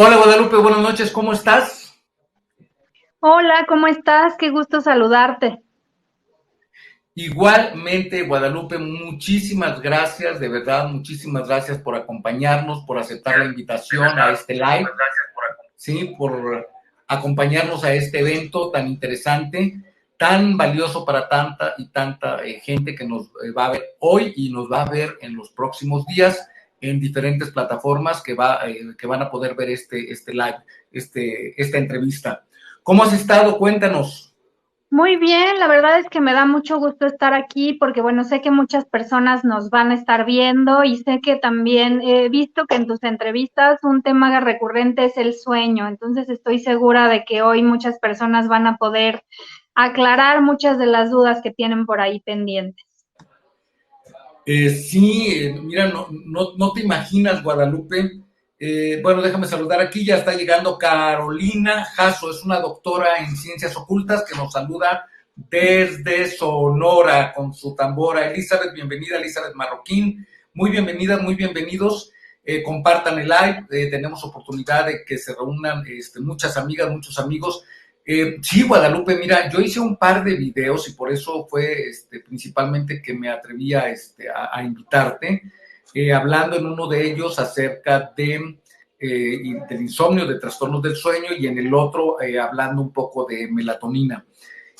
Hola Guadalupe, buenas noches, ¿cómo estás? Hola, ¿cómo estás? Qué gusto saludarte. Igualmente, Guadalupe, muchísimas gracias, de verdad, muchísimas gracias por acompañarnos, por aceptar la invitación a este live, ¿sí? Por acompañarnos a este evento tan interesante, tan valioso para tanta y tanta gente que nos va a ver hoy y nos va a ver en los próximos días en diferentes plataformas que van a poder ver este live, esta entrevista. ¿Cómo has estado? Cuéntanos. Muy bien, la verdad es que me da mucho gusto estar aquí porque, bueno, sé que muchas personas nos van a estar viendo y sé que también he visto que en tus entrevistas un tema recurrente es el sueño. Entonces estoy segura de que hoy muchas personas van a poder aclarar muchas de las dudas que tienen por ahí pendientes. Sí, mira, no te imaginas, Guadalupe. Bueno, déjame saludar aquí, ya está llegando Carolina Jasso, es una doctora en ciencias ocultas que nos saluda desde Sonora con su tambora. Elizabeth, bienvenida, Elizabeth Marroquín. Muy bienvenidas, muy bienvenidos. Compartan el live, tenemos oportunidad de que se reúnan muchas amigas, muchos amigos. Sí, Guadalupe, mira, yo hice un par de videos y por eso fue principalmente que me atreví a invitarte, hablando en uno de ellos acerca del insomnio, de trastornos del sueño, y en el otro hablando un poco de melatonina.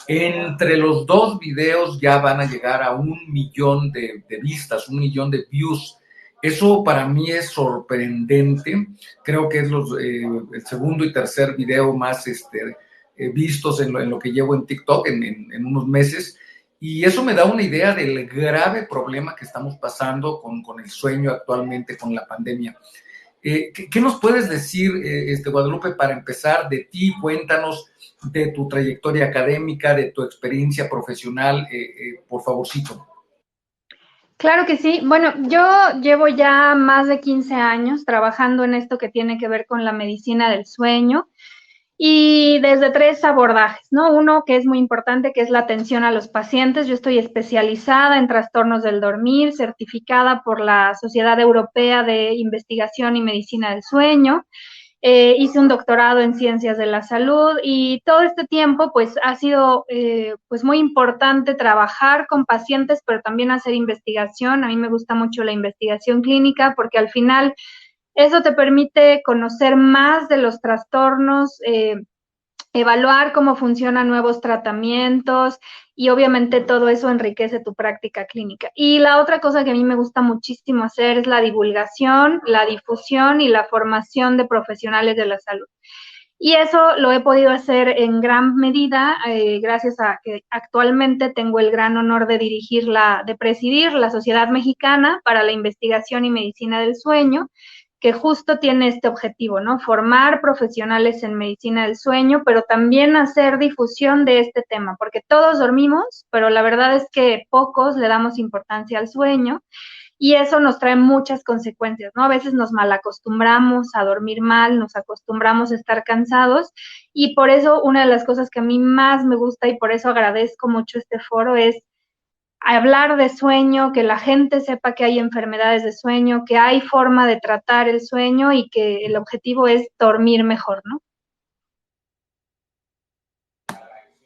Entre los dos videos ya van a llegar a 1 millón de vistas, 1 millón de views. Eso para mí es sorprendente. Creo que es el segundo y tercer video más vistos en lo que llevo en TikTok en unos meses. Y eso me da una idea del grave problema que estamos pasando con el sueño actualmente, con la pandemia. ¿Qué nos puedes decir, Guadalupe, para empezar de ti? Cuéntanos de tu trayectoria académica, de tu experiencia profesional, por favorcito. Claro que sí. Bueno, yo llevo ya más de 15 años trabajando en esto que tiene que ver con la medicina del sueño. Y desde tres abordajes, ¿no? Uno que es muy importante, que es la atención a los pacientes. Yo estoy especializada en trastornos del dormir, certificada por la Sociedad Europea de Investigación y Medicina del Sueño. Hice un doctorado en ciencias de la salud y todo este tiempo pues ha sido pues muy importante trabajar con pacientes, pero también hacer investigación. A mí me gusta mucho la investigación clínica porque al final eso te permite conocer más de los trastornos, evaluar cómo funcionan nuevos tratamientos y obviamente todo eso enriquece tu práctica clínica. Y la otra cosa que a mí me gusta muchísimo hacer es la divulgación, la difusión y la formación de profesionales de la salud. Y eso lo he podido hacer en gran medida gracias a que actualmente tengo el gran honor de de presidir la Sociedad Mexicana para la Investigación y Medicina del Sueño, que justo tiene este objetivo, ¿no? Formar profesionales en medicina del sueño, pero también hacer difusión de este tema, porque todos dormimos, pero la verdad es que pocos le damos importancia al sueño y eso nos trae muchas consecuencias, ¿no? A veces nos malacostumbramos a dormir mal, nos acostumbramos a estar cansados y por eso una de las cosas que a mí más me gusta y por eso agradezco mucho este foro es hablar de sueño, que la gente sepa que hay enfermedades de sueño, que hay forma de tratar el sueño y que el objetivo es dormir mejor, ¿no?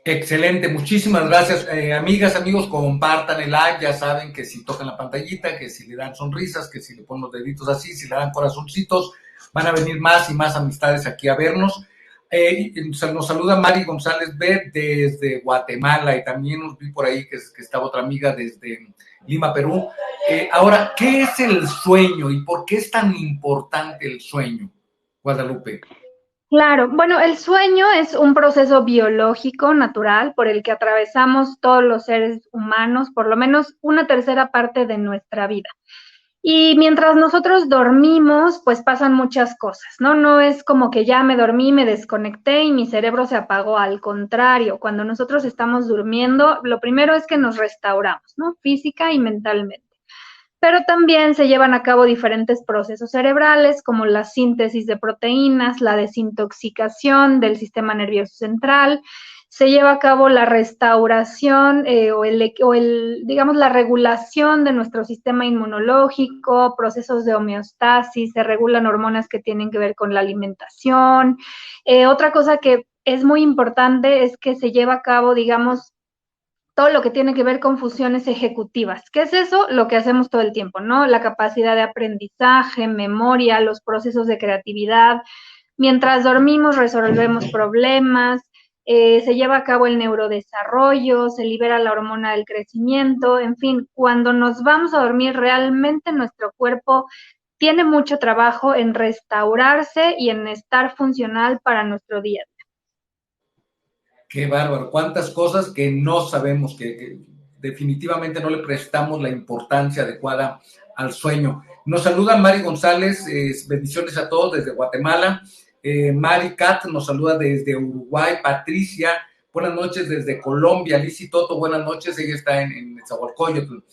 Excelente, muchísimas gracias. Amigas, amigos, compartan el live, ya saben que si tocan la pantallita, que si le dan sonrisas, que si le ponen los deditos así, si le dan corazoncitos, van a venir más y más amistades aquí a vernos. Nos saluda Mari González B desde Guatemala y también nos vi por ahí que estaba otra amiga desde Lima, Perú. Ahora, ¿qué es el sueño y por qué es tan importante el sueño, Guadalupe? Claro, bueno, el sueño es un proceso biológico natural por el que atravesamos todos los seres humanos, por lo menos una tercera parte de nuestra vida. Y mientras nosotros dormimos, pues pasan muchas cosas, ¿no? No es como que ya me dormí, me desconecté y mi cerebro se apagó. Al contrario, cuando nosotros estamos durmiendo, lo primero es que nos restauramos, ¿no? Física y mentalmente. pero también se llevan a cabo diferentes procesos cerebrales como la síntesis de proteínas, la desintoxicación del sistema nervioso central, se lleva a cabo la restauración digamos, la regulación de nuestro sistema inmunológico, procesos de homeostasis, se regulan hormonas que tienen que ver con la alimentación. Otra cosa que es muy importante es que se lleva a cabo, digamos, todo lo que tiene que ver con funciones ejecutivas. ¿Qué es eso? Lo que hacemos todo el tiempo, ¿no? La capacidad de aprendizaje, memoria, los procesos de creatividad. Mientras dormimos resolvemos problemas, se lleva a cabo el neurodesarrollo, se libera la hormona del crecimiento, en fin, cuando nos vamos a dormir realmente nuestro cuerpo tiene mucho trabajo en restaurarse y en estar funcional para nuestro día. Qué bárbaro, cuántas cosas que no sabemos, que definitivamente no le prestamos la importancia adecuada al sueño. Nos saluda Mari González, bendiciones a todos desde Guatemala. Mari Cat nos saluda desde Uruguay. Patricia, buenas noches desde Colombia. Lizzy Toto, buenas noches, ella está en Nezahualcóyotl.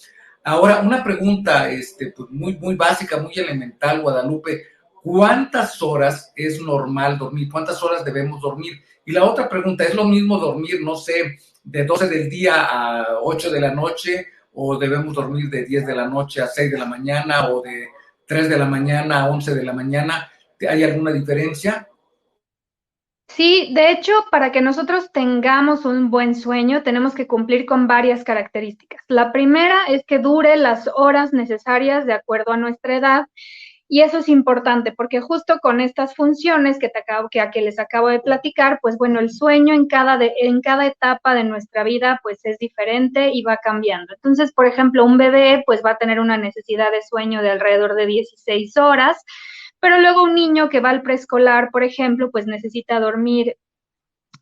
Ahora, una pregunta pues muy básica, muy elemental, Guadalupe. ¿Cuántas horas es normal dormir? ¿Cuántas horas debemos dormir? Y la otra pregunta, ¿es lo mismo dormir, no sé, de 12 del día a 8 de la noche, o debemos dormir de 10 de la noche a 6 de la mañana, o de 3 de la mañana a 11 de la mañana? ¿Hay alguna diferencia? Sí, de hecho, para que nosotros tengamos un buen sueño, tenemos que cumplir con varias características. La primera es que dure las horas necesarias de acuerdo a nuestra edad. Y eso es importante porque justo con estas funciones que les acabo de platicar, pues bueno, el sueño en cada etapa de nuestra vida pues es diferente y va cambiando. Entonces, por ejemplo, un bebé pues va a tener una necesidad de sueño de alrededor de 16 horas, pero luego un niño que va al preescolar, por ejemplo, pues necesita dormir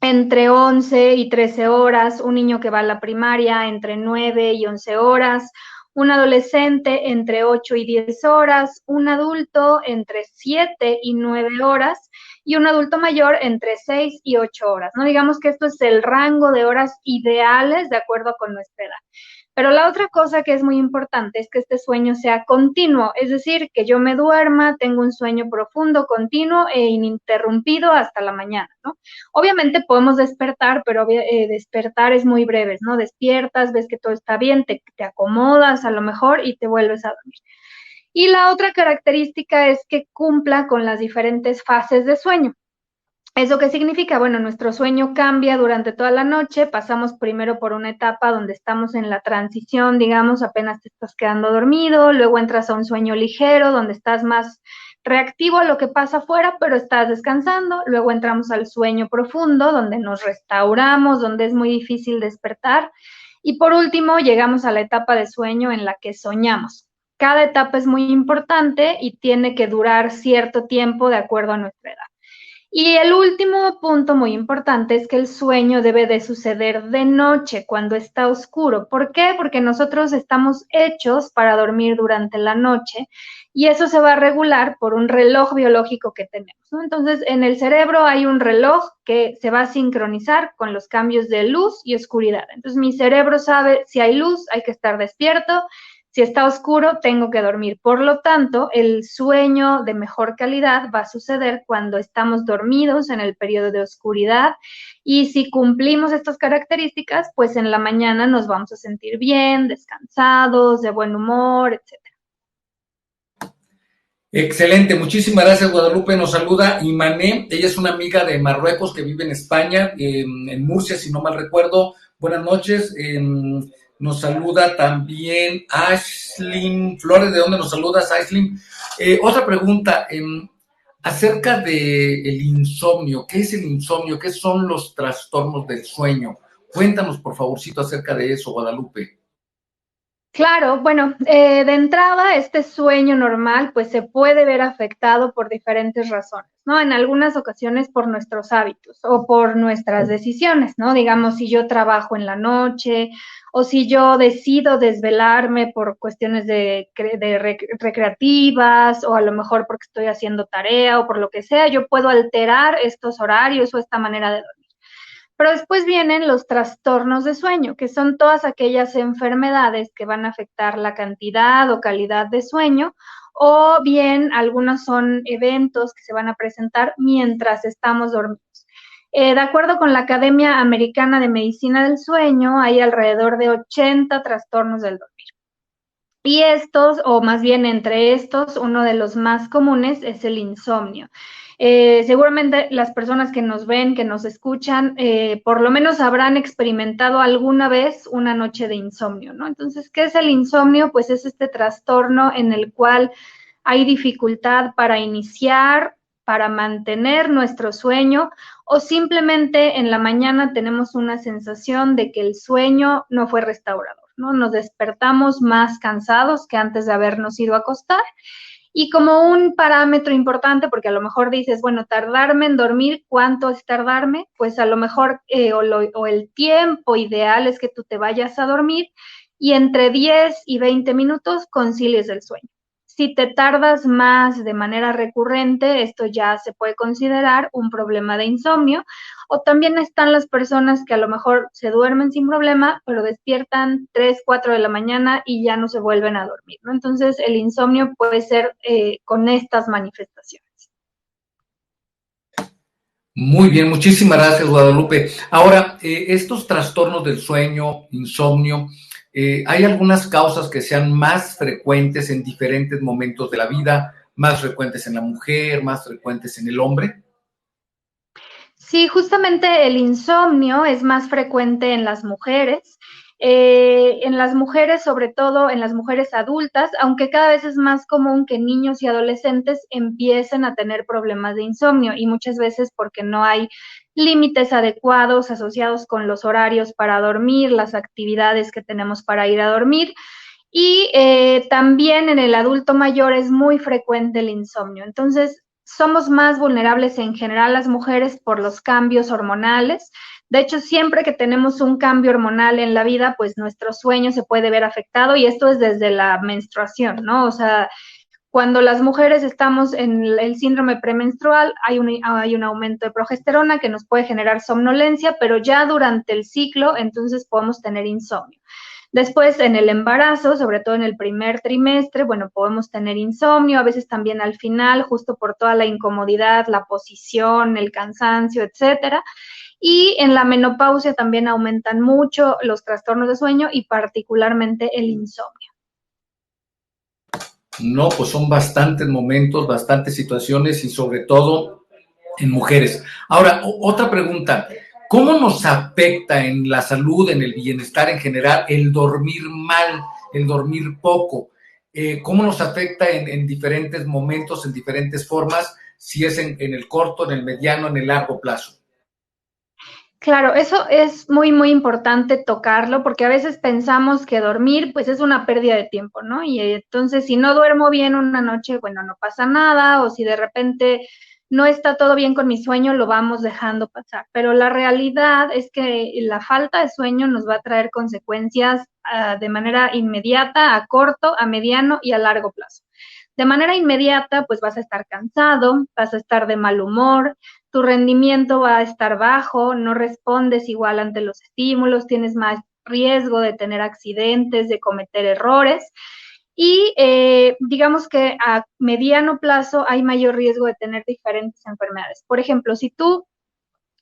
entre 11 y 13 horas, un niño que va a la primaria entre 9 y 11 horas, un adolescente entre 8 y 10 horas, un adulto entre 7 y 9 horas y un adulto mayor entre 6 y 8 horas, ¿no? Digamos que esto es el rango de horas ideales de acuerdo con nuestra edad. Pero la otra cosa que es muy importante es que este sueño sea continuo, es decir, que yo me duerma, tengo un sueño profundo, continuo e ininterrumpido hasta la mañana, ¿no? Obviamente podemos despertar, pero despertar es muy breve, ¿no? Despiertas, ves que todo está bien, te acomodas a lo mejor y te vuelves a dormir. Y la otra característica es que cumpla con las diferentes fases de sueño. ¿Eso qué significa? Bueno, nuestro sueño cambia durante toda la noche, pasamos primero por una etapa donde estamos en la transición, digamos, apenas te estás quedando dormido, luego entras a un sueño ligero, donde estás más reactivo a lo que pasa afuera, pero estás descansando, luego entramos al sueño profundo, donde nos restauramos, donde es muy difícil despertar, y por último llegamos a la etapa de sueño en la que soñamos. Cada etapa es muy importante y tiene que durar cierto tiempo de acuerdo a nuestra edad. Y el último punto muy importante es que el sueño debe de suceder de noche, cuando está oscuro. ¿Por qué? Porque nosotros estamos hechos para dormir durante la noche y eso se va a regular por un reloj biológico que tenemos, ¿no? Entonces, en el cerebro hay un reloj que se va a sincronizar con los cambios de luz y oscuridad. Entonces, mi cerebro sabe si hay luz, hay que estar despierto. Si está oscuro, tengo que dormir. Por lo tanto, el sueño de mejor calidad va a suceder cuando estamos dormidos en el periodo de oscuridad. Y si cumplimos estas características, pues en la mañana nos vamos a sentir bien, descansados, de buen humor, etc. Excelente, muchísimas gracias, Guadalupe. Nos saluda Imané, ella es una amiga de Marruecos que vive en España, en Murcia, si no mal recuerdo. Buenas noches. Nos saluda también Ashlyn Flores. ¿De dónde nos saludas, Ashlyn? Otra pregunta acerca del insomnio. ¿Qué es el insomnio? ¿Qué son los trastornos del sueño? Cuéntanos, por favorcito, acerca de eso, Guadalupe. Claro, bueno, de entrada, este sueño normal pues se puede ver afectado por diferentes razones, ¿no? En algunas ocasiones por nuestros hábitos o por nuestras decisiones, ¿no? Digamos, si yo trabajo en la noche o si yo decido desvelarme por cuestiones recreativas o a lo mejor porque estoy haciendo tarea o por lo que sea, yo puedo alterar estos horarios o esta manera de dormir. Pero después vienen los trastornos de sueño, que son todas aquellas enfermedades que van a afectar la cantidad o calidad de sueño, o bien algunos son eventos que se van a presentar mientras estamos dormidos. De acuerdo con la Academia Americana de Medicina del Sueño, hay alrededor de 80 trastornos del dormir. Y estos, o más bien entre estos, uno de los más comunes es el insomnio. Seguramente las personas que nos ven, que nos escuchan, por lo menos habrán experimentado alguna vez una noche de insomnio, ¿no? Entonces, ¿qué es el insomnio? Pues es este trastorno en el cual hay dificultad para iniciar, para mantener nuestro sueño, o simplemente en la mañana tenemos una sensación de que el sueño no fue restaurador, ¿no? Nos despertamos más cansados que antes de habernos ido a acostar. Y como un parámetro importante, porque a lo mejor dices, bueno, tardarme en dormir, ¿cuánto es tardarme? Pues a lo mejor, o el tiempo ideal es que tú te vayas a dormir y entre 10 y 20 minutos concilies el sueño. Si te tardas más de manera recurrente, esto ya se puede considerar un problema de insomnio. O también están las personas que a lo mejor se duermen sin problema, pero despiertan 3, 4 de la mañana y ya no se vuelven a dormir, ¿no? Entonces, el insomnio puede ser con estas manifestaciones. Muy bien, muchísimas gracias, Guadalupe. Ahora, estos trastornos del sueño, insomnio, ¿hay algunas causas que sean más frecuentes en diferentes momentos de la vida, más frecuentes en la mujer, más frecuentes en el hombre? Sí, justamente el insomnio es más frecuente en las mujeres, sobre todo en las mujeres adultas, aunque cada vez es más común que niños y adolescentes empiecen a tener problemas de insomnio y muchas veces porque no hay límites adecuados asociados con los horarios para dormir, las actividades que tenemos para ir a dormir. Y también en el adulto mayor es muy frecuente el insomnio. Entonces, somos más vulnerables en general las mujeres por los cambios hormonales. De hecho, siempre que tenemos un cambio hormonal en la vida, pues nuestro sueño se puede ver afectado y esto es desde la menstruación, ¿no? O sea, cuando las mujeres estamos en el síndrome premenstrual, hay un aumento de progesterona que nos puede generar somnolencia, pero ya durante el ciclo, entonces podemos tener insomnio. Después, en el embarazo, sobre todo en el primer trimestre, bueno, podemos tener insomnio, a veces también al final, justo por toda la incomodidad, la posición, el cansancio, etcétera. Y en la menopausia también aumentan mucho los trastornos de sueño y particularmente el insomnio. No, pues son bastantes momentos, bastantes situaciones y sobre todo en mujeres. Ahora, otra pregunta. ¿Cómo nos afecta en la salud, en el bienestar en general, el dormir mal, el dormir poco? ¿Cómo nos afecta en diferentes momentos, en diferentes formas, si es en el corto, en el mediano, en el largo plazo? Claro, eso es muy, muy importante tocarlo porque a veces pensamos que dormir pues es una pérdida de tiempo, ¿no? Y entonces si no duermo bien una noche, bueno, no pasa nada, o si de repente no está todo bien con mi sueño, lo vamos dejando pasar. Pero la realidad es que la falta de sueño nos va a traer consecuencias de manera inmediata, a corto, a mediano y a largo plazo. De manera inmediata, pues vas a estar cansado, vas a estar de mal humor, tu rendimiento va a estar bajo, no respondes igual ante los estímulos, tienes más riesgo de tener accidentes, de cometer errores. Y digamos que a mediano plazo hay mayor riesgo de tener diferentes enfermedades. Por ejemplo, si tú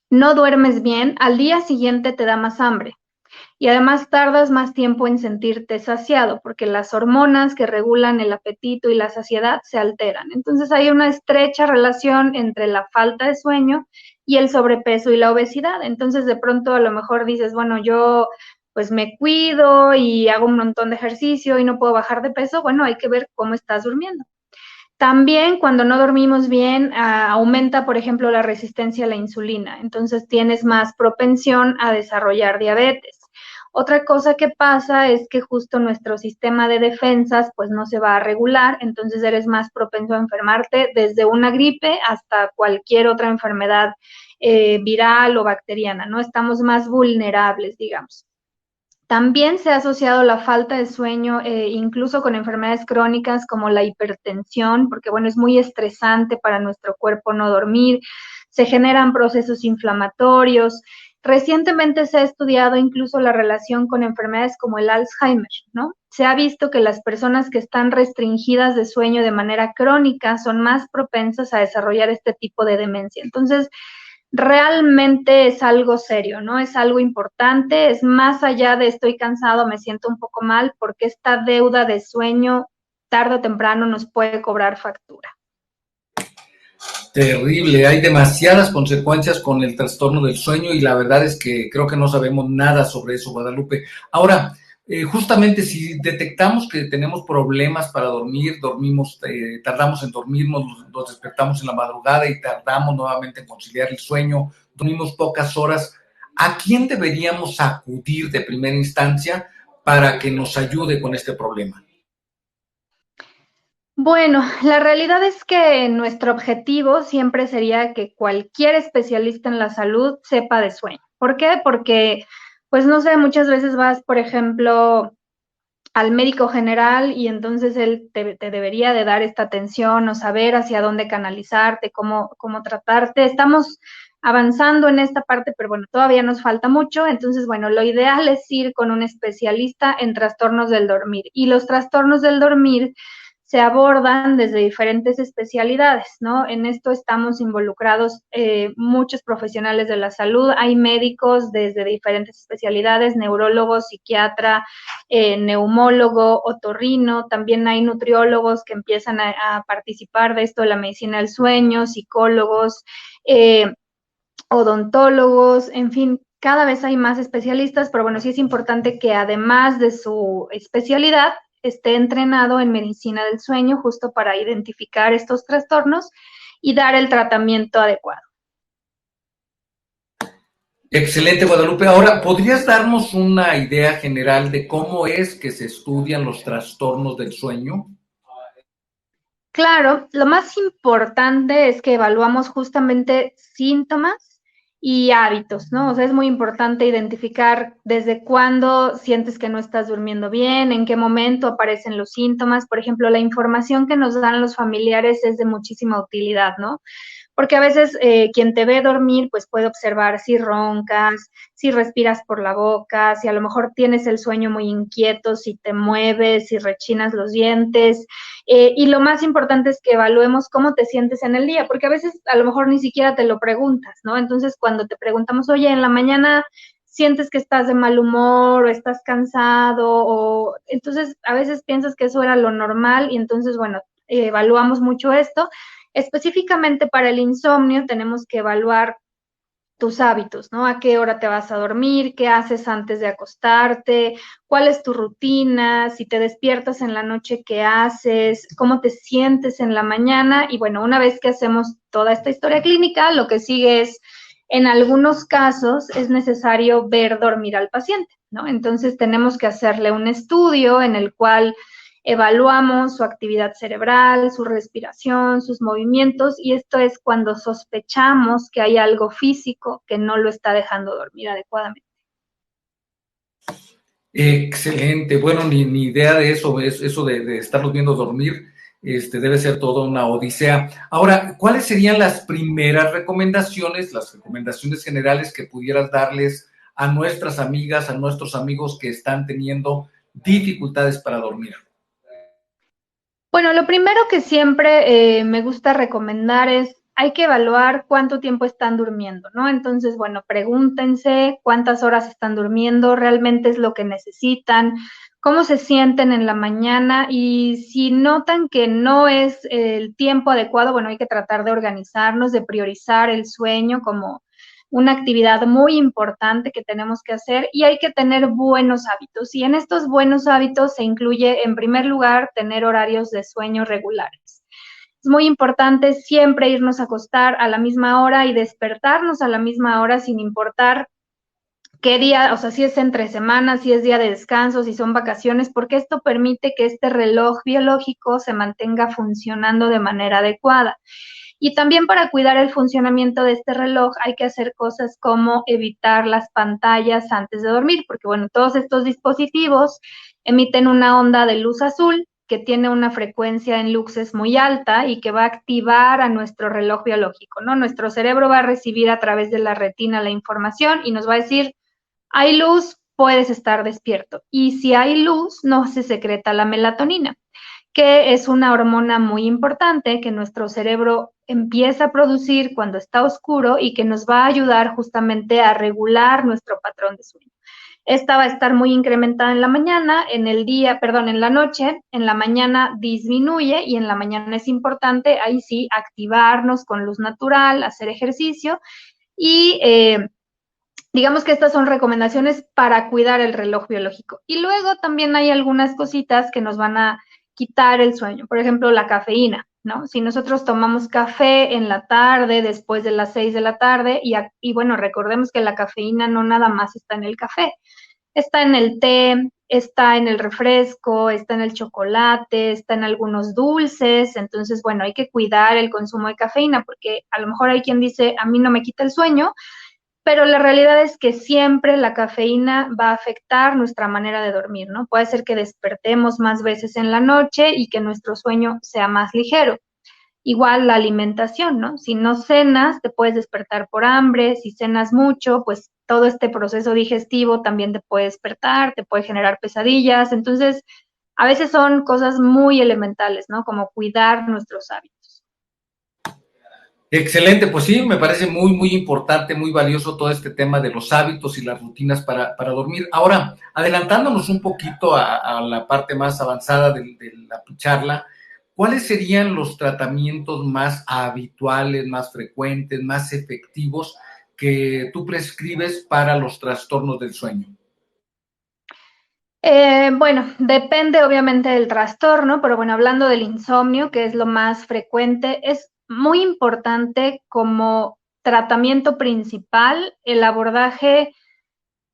no duermes bien, al día siguiente te da más hambre. Y además tardas más tiempo en sentirte saciado, porque las hormonas que regulan el apetito y la saciedad se alteran. Entonces hay una estrecha relación entre la falta de sueño y el sobrepeso y la obesidad. Entonces de pronto a lo mejor dices, bueno, yo pues me cuido y hago un montón de ejercicio y no puedo bajar de peso. Bueno, hay que ver cómo estás durmiendo. También cuando no dormimos bien, aumenta, por ejemplo, la resistencia a la insulina. Entonces tienes más propensión a desarrollar diabetes. Otra cosa que pasa es que justo nuestro sistema de defensas pues no se va a regular, entonces eres más propenso a enfermarte desde una gripe hasta cualquier otra enfermedad viral o bacteriana, ¿no? Estamos más vulnerables, digamos. También se ha asociado la falta de sueño incluso con enfermedades crónicas como la hipertensión, porque bueno, es muy estresante para nuestro cuerpo no dormir, se generan procesos inflamatorios, Recientemente se ha estudiado incluso la relación con enfermedades como el Alzheimer, ¿no? Se ha visto que las personas que están restringidas de sueño de manera crónica son más propensas a desarrollar este tipo de demencia. Entonces, realmente es algo serio, ¿no? Es algo importante, es más allá de estoy cansado, me siento un poco mal, porque esta deuda de sueño tarde o temprano nos puede cobrar factura. Terrible, hay demasiadas consecuencias con el trastorno del sueño y la verdad es que creo que no sabemos nada sobre eso, Guadalupe. Ahora, justamente si detectamos que tenemos problemas para dormir, dormimos, tardamos en dormirnos, nos despertamos en la madrugada y tardamos nuevamente en conciliar el sueño, dormimos pocas horas, ¿a quién deberíamos acudir de primera instancia para que nos ayude con este problema? Bueno, la realidad es que nuestro objetivo siempre sería que cualquier especialista en la salud sepa de sueño. ¿Por qué? Porque, pues no sé, muchas veces vas, por ejemplo, al médico general y entonces él te debería de dar esta atención o saber hacia dónde canalizarte, cómo tratarte. Estamos avanzando en esta parte, pero bueno, todavía nos falta mucho. Entonces, bueno, lo ideal es ir con un especialista en trastornos del dormir. Y los trastornos del dormir se abordan desde diferentes especialidades, ¿no? En esto estamos involucrados muchos profesionales de la salud, hay médicos desde diferentes especialidades, neurólogos, psiquiatra, neumólogo, otorrino, también hay nutriólogos que empiezan a participar de esto de la medicina del sueño, psicólogos, odontólogos, en fin, cada vez hay más especialistas, pero bueno, sí es importante que además de su especialidad, esté entrenado en medicina del sueño justo para identificar estos trastornos y dar el tratamiento adecuado. Excelente, Guadalupe. Ahora, ¿podrías darnos una idea general de cómo es que se estudian los trastornos del sueño? Claro, lo más importante es que evaluamos justamente síntomas y hábitos, ¿no? O sea, es muy importante identificar desde cuándo sientes que no estás durmiendo bien, en qué momento aparecen los síntomas. Por ejemplo, la información que nos dan los familiares es de muchísima utilidad, ¿no? Porque a veces quien te ve dormir pues puede observar si roncas, si respiras por la boca, si a lo mejor tienes el sueño muy inquieto, si te mueves, si rechinas los dientes. Y lo más importante es que evaluemos cómo te sientes en el día, porque a veces a lo mejor ni siquiera te lo preguntas, ¿no? Entonces cuando te preguntamos, oye, en la mañana sientes que estás de mal humor o estás cansado, o entonces a veces piensas que eso era lo normal y entonces, bueno, evaluamos mucho esto. Específicamente para el insomnio tenemos que evaluar tus hábitos, ¿no? A qué hora te vas a dormir, qué haces antes de acostarte, cuál es tu rutina, si te despiertas en la noche, qué haces, cómo te sientes en la mañana. Y bueno, una vez que hacemos toda esta historia clínica, lo que sigue es, en algunos casos, es necesario ver dormir al paciente, ¿no? Entonces tenemos que hacerle un estudio en el cual evaluamos su actividad cerebral, su respiración, sus movimientos, y esto es cuando sospechamos que hay algo físico que no lo está dejando dormir adecuadamente. Excelente. Bueno, ni idea de eso, eso de estarlos viendo dormir, debe ser toda una odisea. Ahora, ¿cuáles serían las primeras recomendaciones, las recomendaciones generales que pudieras darles a nuestras amigas, a nuestros amigos que están teniendo dificultades para dormir? Bueno, lo primero que siempre me gusta recomendar es, hay que evaluar cuánto tiempo están durmiendo, ¿no? Entonces, bueno, pregúntense cuántas horas están durmiendo, realmente es lo que necesitan, cómo se sienten en la mañana, y si notan que no es el tiempo adecuado, bueno, hay que tratar de organizarnos, de priorizar el sueño como una actividad muy importante que tenemos que hacer, y hay que tener buenos hábitos. Y en estos buenos hábitos se incluye, en primer lugar, tener horarios de sueño regulares. Es muy importante siempre irnos a acostar a la misma hora y despertarnos a la misma hora sin importar qué día, o sea, si es entre semanas, si es día de descanso, si son vacaciones, porque esto permite que este reloj biológico se mantenga funcionando de manera adecuada. Y también para cuidar el funcionamiento de este reloj hay que hacer cosas como evitar las pantallas antes de dormir, porque bueno, todos estos dispositivos emiten una onda de luz azul que tiene una frecuencia en luxes muy alta y que va a activar a nuestro reloj biológico, ¿no? Nuestro cerebro va a recibir a través de la retina la información y nos va a decir, hay luz, puedes estar despierto. Y si hay luz, no se secreta la melatonina, que es una hormona muy importante que nuestro cerebro empieza a producir cuando está oscuro y que nos va a ayudar justamente a regular nuestro patrón de sueño. Esta va a estar muy incrementada en la mañana, en la noche, en la mañana disminuye y en la mañana es importante, ahí sí, activarnos con luz natural, hacer ejercicio y digamos que estas son recomendaciones para cuidar el reloj biológico. Y luego también hay algunas cositas que nos van a quitar el sueño, por ejemplo, la cafeína, ¿no? Si nosotros tomamos café en la tarde, después de las 6 de la tarde, y bueno, recordemos que la cafeína no nada más está en el café, está en el té, está en el refresco, está en el chocolate, está en algunos dulces, entonces, bueno, hay que cuidar el consumo de cafeína porque a lo mejor hay quien dice, a mí no me quita el sueño, pero la realidad es que siempre la cafeína va a afectar nuestra manera de dormir, ¿no? Puede ser que despertemos más veces en la noche y que nuestro sueño sea más ligero. Igual la alimentación, ¿no? Si no cenas, te puedes despertar por hambre, si cenas mucho, pues todo este proceso digestivo también te puede despertar, te puede generar pesadillas, entonces a veces son cosas muy elementales, ¿no? Como cuidar nuestros hábitos. Excelente, pues sí, me parece muy, muy importante, muy valioso todo este tema de los hábitos y las rutinas para dormir. Ahora, adelantándonos un poquito a la parte más avanzada de la charla, ¿cuáles serían los tratamientos más habituales, más frecuentes, más efectivos que tú prescribes para los trastornos del sueño? Bueno, depende obviamente del trastorno, pero bueno, hablando del insomnio, que es lo más frecuente, es muy importante como tratamiento principal el abordaje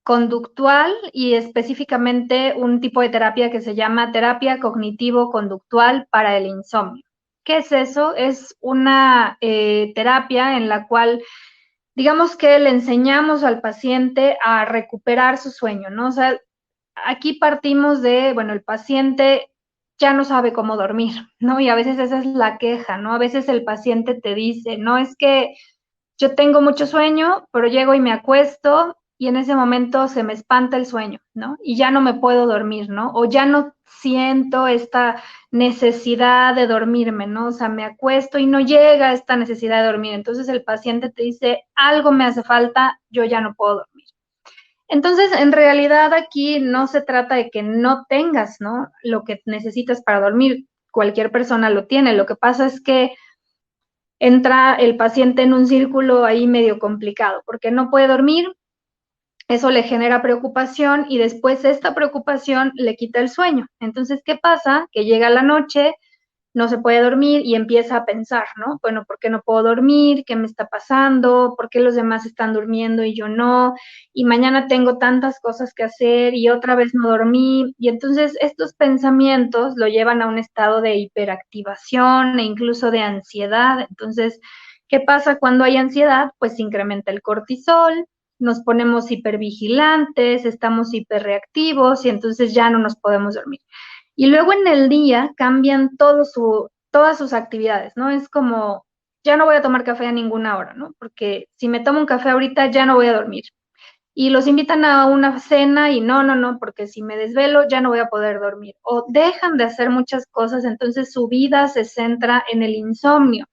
conductual y específicamente un tipo de terapia que se llama terapia cognitivo-conductual para el insomnio. ¿Qué es eso? Es una terapia en la cual, digamos que le enseñamos al paciente a recuperar su sueño, ¿no? O sea, aquí partimos de, bueno, el paciente ya no sabe cómo dormir, ¿no? Y a veces esa es la queja, ¿no? A veces el paciente te dice, no, es que yo tengo mucho sueño, pero llego y me acuesto y en ese momento se me espanta el sueño, ¿no? Y ya no me puedo dormir, ¿no? O ya no siento esta necesidad de dormirme, ¿no? O sea, me acuesto y no llega esta necesidad de dormir. Entonces el paciente te dice, algo me hace falta, yo ya no puedo dormir. Entonces, en realidad aquí no se trata de que no tengas, ¿no? Lo que necesitas para dormir. Cualquier persona lo tiene. Lo que pasa es que entra el paciente en un círculo ahí medio complicado, porque no puede dormir, eso le genera preocupación y después esta preocupación le quita el sueño. Entonces, ¿qué pasa? Que llega la noche, no se puede dormir y empieza a pensar, ¿no? Bueno, ¿por qué no puedo dormir? ¿Qué me está pasando? ¿Por qué los demás están durmiendo y yo no? Y mañana tengo tantas cosas que hacer y otra vez no dormí. Y entonces estos pensamientos lo llevan a un estado de hiperactivación e incluso de ansiedad. Entonces, ¿qué pasa cuando hay ansiedad? Pues se incrementa el cortisol, nos ponemos hipervigilantes, estamos hiperreactivos y entonces ya no nos podemos dormir. Y luego en el día cambian todas sus actividades, ¿no? Es como, ya no voy a tomar café a ninguna hora, ¿no? Porque si me tomo un café ahorita ya no voy a dormir. Y los invitan a una cena y no, porque si me desvelo ya no voy a poder dormir. O dejan de hacer muchas cosas, entonces su vida se centra en el insomnio.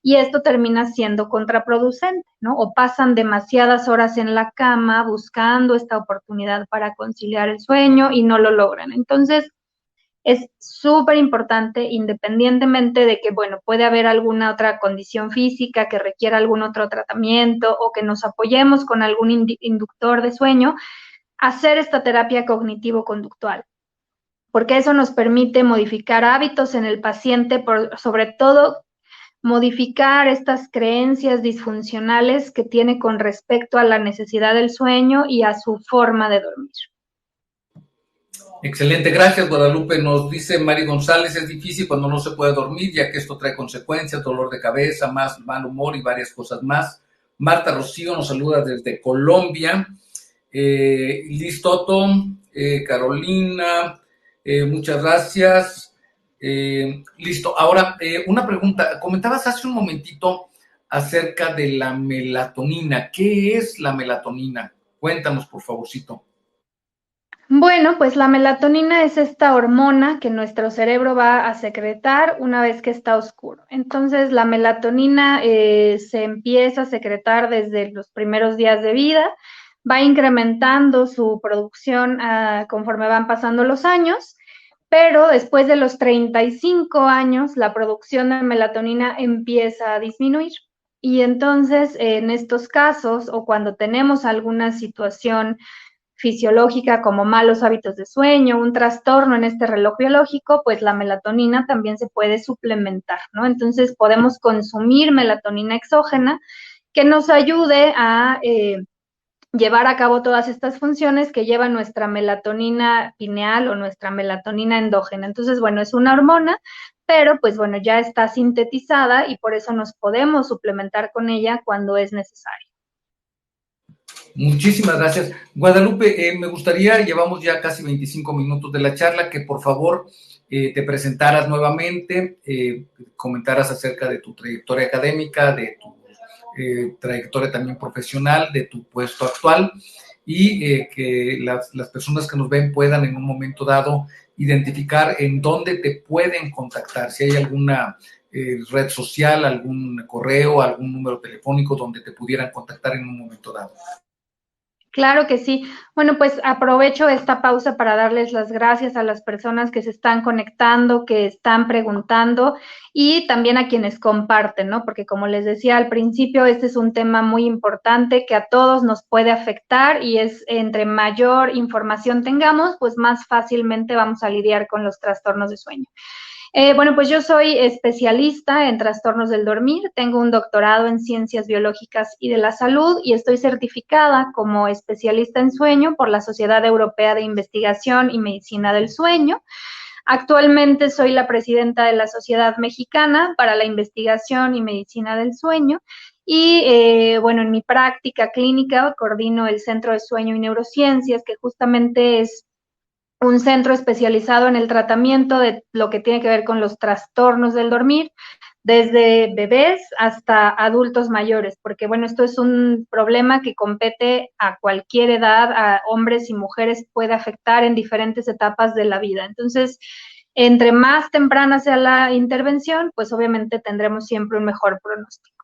Y esto termina siendo contraproducente, ¿no? O pasan demasiadas horas en la cama buscando esta oportunidad para conciliar el sueño y no lo logran. Entonces, es súper importante, independientemente de que, bueno, puede haber alguna otra condición física que requiera algún otro tratamiento o que nos apoyemos con algún inductor de sueño, hacer esta terapia cognitivo-conductual, porque eso nos permite modificar hábitos en el paciente, sobre todo modificar estas creencias disfuncionales que tiene con respecto a la necesidad del sueño y a su forma de dormir. Excelente, gracias Guadalupe. Nos dice Mari González, es difícil cuando no se puede dormir, ya que esto trae consecuencias, dolor de cabeza, más mal humor y varias cosas más. Marta Rocío nos saluda desde Colombia. Liz Toto, Carolina, muchas gracias. Listo. Ahora, una pregunta. Comentabas hace un momentito acerca de la melatonina. ¿Qué es la melatonina? Cuéntanos, por favorcito. Bueno, pues la melatonina es esta hormona que nuestro cerebro va a secretar una vez que está oscuro. Entonces, la melatonina se empieza a secretar desde los primeros días de vida, va incrementando su producción conforme van pasando los años, pero después de los 35 años, la producción de melatonina empieza a disminuir. Y entonces, en estos casos, o cuando tenemos alguna situación fisiológica como malos hábitos de sueño, un trastorno en este reloj biológico, pues la melatonina también se puede suplementar, ¿no? Entonces podemos consumir melatonina exógena que nos ayude a llevar a cabo todas estas funciones que lleva nuestra melatonina pineal o nuestra melatonina endógena. Entonces, bueno, es una hormona, pero pues bueno, ya está sintetizada y por eso nos podemos suplementar con ella cuando es necesario. Muchísimas gracias. Guadalupe, me gustaría, llevamos ya casi 25 minutos de la charla, que por favor te presentaras nuevamente, comentaras acerca de tu trayectoria académica, de tu trayectoria también profesional, de tu puesto actual y que las personas que nos ven puedan en un momento dado identificar en dónde te pueden contactar, si hay alguna red social, algún correo, algún número telefónico donde te pudieran contactar en un momento dado. Claro que sí. Bueno, pues aprovecho esta pausa para darles las gracias a las personas que se están conectando, que están preguntando y también a quienes comparten, ¿no? Porque como les decía al principio, este es un tema muy importante que a todos nos puede afectar y es entre mayor información tengamos, pues más fácilmente vamos a lidiar con los trastornos de sueño. Bueno, pues yo soy especialista en trastornos del dormir, tengo un doctorado en ciencias biológicas y de la salud y estoy certificada como especialista en sueño por la Sociedad Europea de Investigación y Medicina del Sueño. Actualmente soy la presidenta de la Sociedad Mexicana para la Investigación y Medicina del Sueño y bueno, en mi práctica clínica coordino el Centro de Sueño y Neurociencias, que justamente es un centro especializado en el tratamiento de lo que tiene que ver con los trastornos del dormir, desde bebés hasta adultos mayores, porque bueno, esto es un problema que compete a cualquier edad, a hombres y mujeres, puede afectar en diferentes etapas de la vida. Entonces, entre más temprana sea la intervención, pues obviamente tendremos siempre un mejor pronóstico.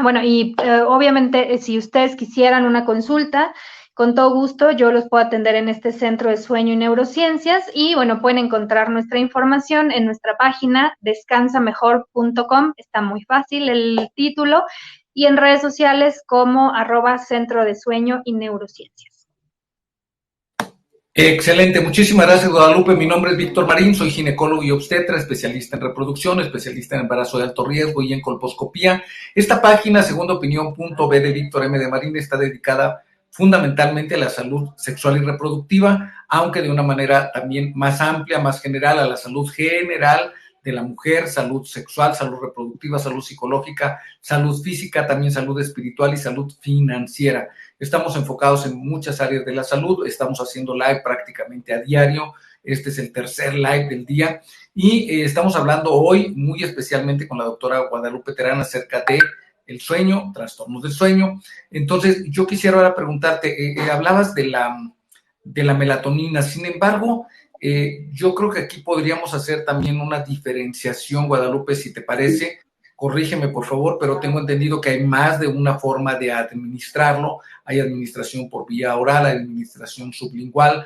Bueno, y obviamente si ustedes quisieran una consulta, con todo gusto yo los puedo atender en este Centro de Sueño y Neurociencias y bueno, pueden encontrar nuestra información en nuestra página descansamejor.com, está muy fácil el título, y en redes sociales como @Centro de Sueño y Neurociencias. Excelente, muchísimas gracias, Guadalupe. Mi nombre es Víctor Marín, soy ginecólogo y obstetra, especialista en reproducción, especialista en embarazo de alto riesgo y en colposcopía. Esta página, segundaopinión.b de Víctor M. de Marín, está dedicada fundamentalmente a la salud sexual y reproductiva, aunque de una manera también más amplia, más general, a la salud general de la mujer, salud sexual, salud reproductiva, salud psicológica, salud física, también salud espiritual y salud financiera. Estamos enfocados en muchas áreas de la salud, estamos haciendo live prácticamente a diario, este es el tercer live del día y estamos hablando hoy muy especialmente con la doctora Guadalupe Terán acerca de el sueño, trastornos del sueño. Entonces, yo quisiera ahora preguntarte, hablabas de la melatonina, sin embargo, yo creo que aquí podríamos hacer también una diferenciación, Guadalupe, si te parece, corrígeme por favor, pero tengo entendido que hay más de una forma de administrarlo. Hay administración por vía oral, hay administración sublingual,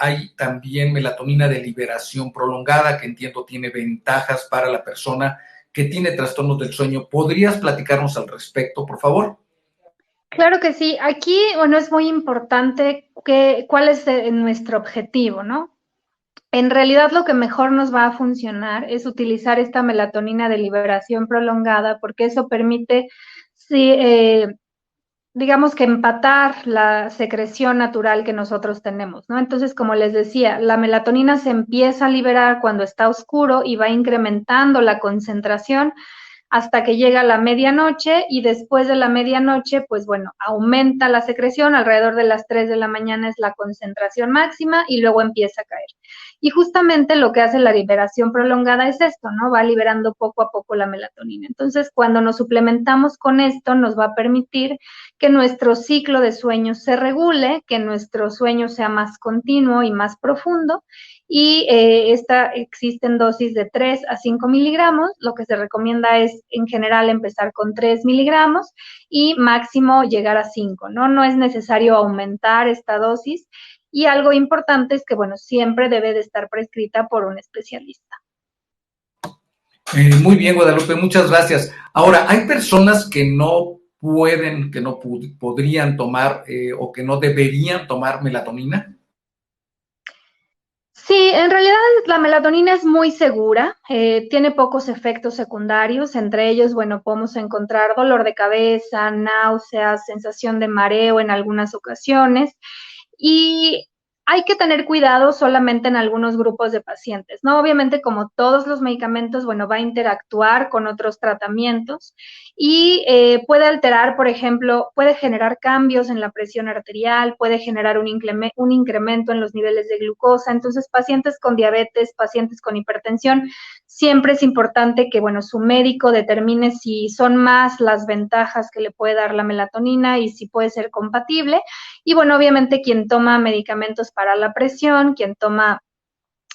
hay también melatonina de liberación prolongada, que entiendo tiene ventajas para la persona que tiene trastornos del sueño. ¿Podrías platicarnos al respecto, por favor? Claro que sí. Aquí, bueno, es muy importante cuál es nuestro objetivo, ¿no? En realidad lo que mejor nos va a funcionar es utilizar esta melatonina de liberación prolongada porque eso permite, sí, digamos que empatar la secreción natural que nosotros tenemos, ¿no? Entonces, como les decía, la melatonina se empieza a liberar cuando está oscuro y va incrementando la concentración hasta que llega la medianoche y después de la medianoche, pues bueno, aumenta la secreción, alrededor de las 3 de la mañana es la concentración máxima y luego empieza a caer. Y justamente lo que hace la liberación prolongada es esto, ¿no? Va liberando poco a poco la melatonina. Entonces, cuando nos suplementamos con esto, nos va a permitir que nuestro ciclo de sueño se regule, que nuestro sueño sea más continuo y más profundo. Y existen dosis de 3 a 5 miligramos. Lo que se recomienda es, en general, empezar con 3 miligramos y máximo llegar a 5, ¿no? No es necesario aumentar esta dosis. Y algo importante es que, bueno, siempre debe de estar prescrita por un especialista. Muy bien, Guadalupe, muchas gracias. Ahora, hay personas que no pueden, que no podrían tomar o que no deberían tomar melatonina. Sí, en realidad la melatonina es muy segura, tiene pocos efectos secundarios, entre ellos, bueno, podemos encontrar dolor de cabeza, náuseas, sensación de mareo en algunas ocasiones, y hay que tener cuidado solamente en algunos grupos de pacientes, ¿no? Obviamente, como todos los medicamentos, bueno, va a interactuar con otros tratamientos y puede alterar, por ejemplo, puede generar cambios en la presión arterial, puede generar un incremento en los niveles de glucosa. Entonces, pacientes con diabetes, pacientes con hipertensión, siempre es importante que, bueno, su médico determine si son más las ventajas que le puede dar la melatonina y si puede ser compatible. Y bueno, obviamente quien toma medicamentos para la presión, quien toma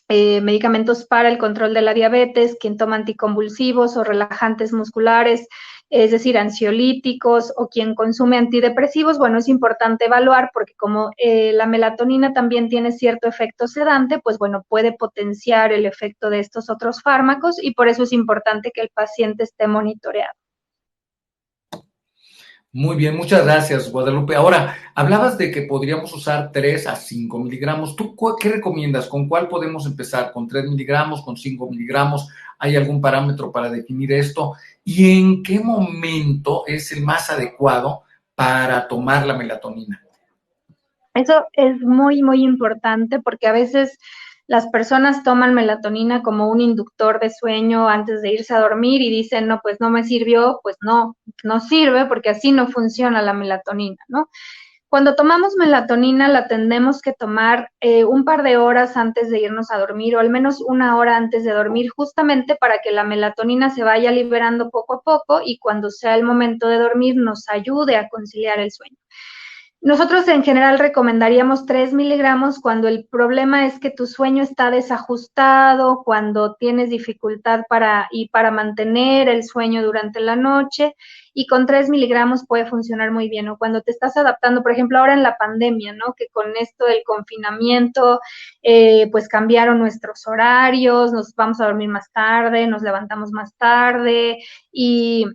medicamentos para el control de la diabetes, quien toma anticonvulsivos o relajantes musculares, es decir, ansiolíticos, o quien consume antidepresivos, bueno, es importante evaluar porque como la melatonina también tiene cierto efecto sedante, pues bueno, puede potenciar el efecto de estos otros fármacos y por eso es importante que el paciente esté monitoreado. Muy bien, muchas gracias, Guadalupe. Ahora, hablabas de que podríamos usar 3 a 5 miligramos. ¿Tú qué recomiendas? ¿Con cuál podemos empezar? ¿Con 3 miligramos? ¿Con 5 miligramos? ¿Hay algún parámetro para definir esto? ¿Y en qué momento es el más adecuado para tomar la melatonina? Eso es muy, muy importante porque a veces las personas toman melatonina como un inductor de sueño antes de irse a dormir y dicen, no, pues no me sirvió, pues no, no sirve porque así no funciona la melatonina, ¿no? Cuando tomamos melatonina la tenemos que tomar un par de horas antes de irnos a dormir o al menos una hora antes de dormir, justamente para que la melatonina se vaya liberando poco a poco y cuando sea el momento de dormir nos ayude a conciliar el sueño. Nosotros en general recomendaríamos 3 miligramos cuando el problema es que tu sueño está desajustado, cuando tienes dificultad para mantener el sueño durante la noche, y con 3 miligramos puede funcionar muy bien, o cuando te estás adaptando, por ejemplo, ahora en la pandemia, ¿no? Que con esto del confinamiento, pues cambiaron nuestros horarios, nos vamos a dormir más tarde, nos levantamos más tarde, y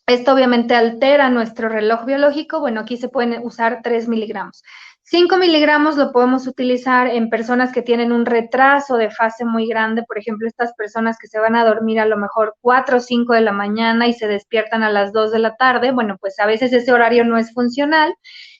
esto obviamente altera nuestro reloj biológico. Bueno, aquí se pueden usar 3 miligramos. 5 miligramos lo podemos utilizar en personas que tienen un retraso de fase muy grande, por ejemplo, estas personas que se van a dormir a lo mejor 4 o 5 de la mañana y se despiertan a las 2 de la tarde, bueno, pues a veces ese horario no es funcional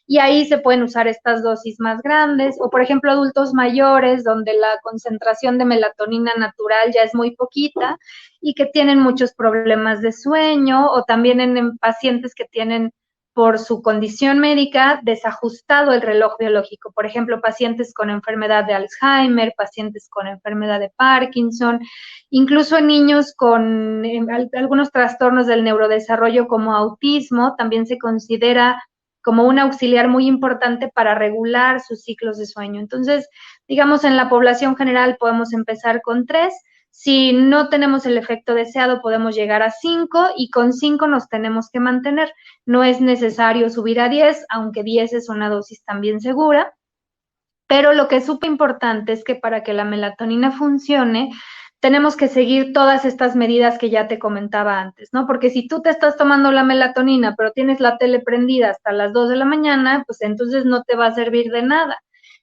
y ahí se pueden usar estas dosis más grandes, o por ejemplo adultos mayores donde la concentración de melatonina natural ya es muy poquita y que tienen muchos problemas de sueño, o también en pacientes que tienen por su condición médica desajustado el reloj biológico, por ejemplo, pacientes con enfermedad de Alzheimer, pacientes con enfermedad de Parkinson, incluso niños con algunos trastornos del neurodesarrollo como autismo, también se considera como un auxiliar muy importante para regular sus ciclos de sueño. Entonces, digamos, en la población general podemos empezar con 3. Si no tenemos el efecto deseado, podemos llegar a 5 y con 5 nos tenemos que mantener. No es necesario subir a 10, aunque 10 es una dosis también segura. Pero lo que es súper importante es que para que la melatonina funcione, tenemos que seguir todas estas medidas que ya te comentaba antes, ¿no? Porque si tú te estás tomando la melatonina, pero tienes la tele prendida hasta las 2 de la mañana, pues entonces no te va a servir de nada,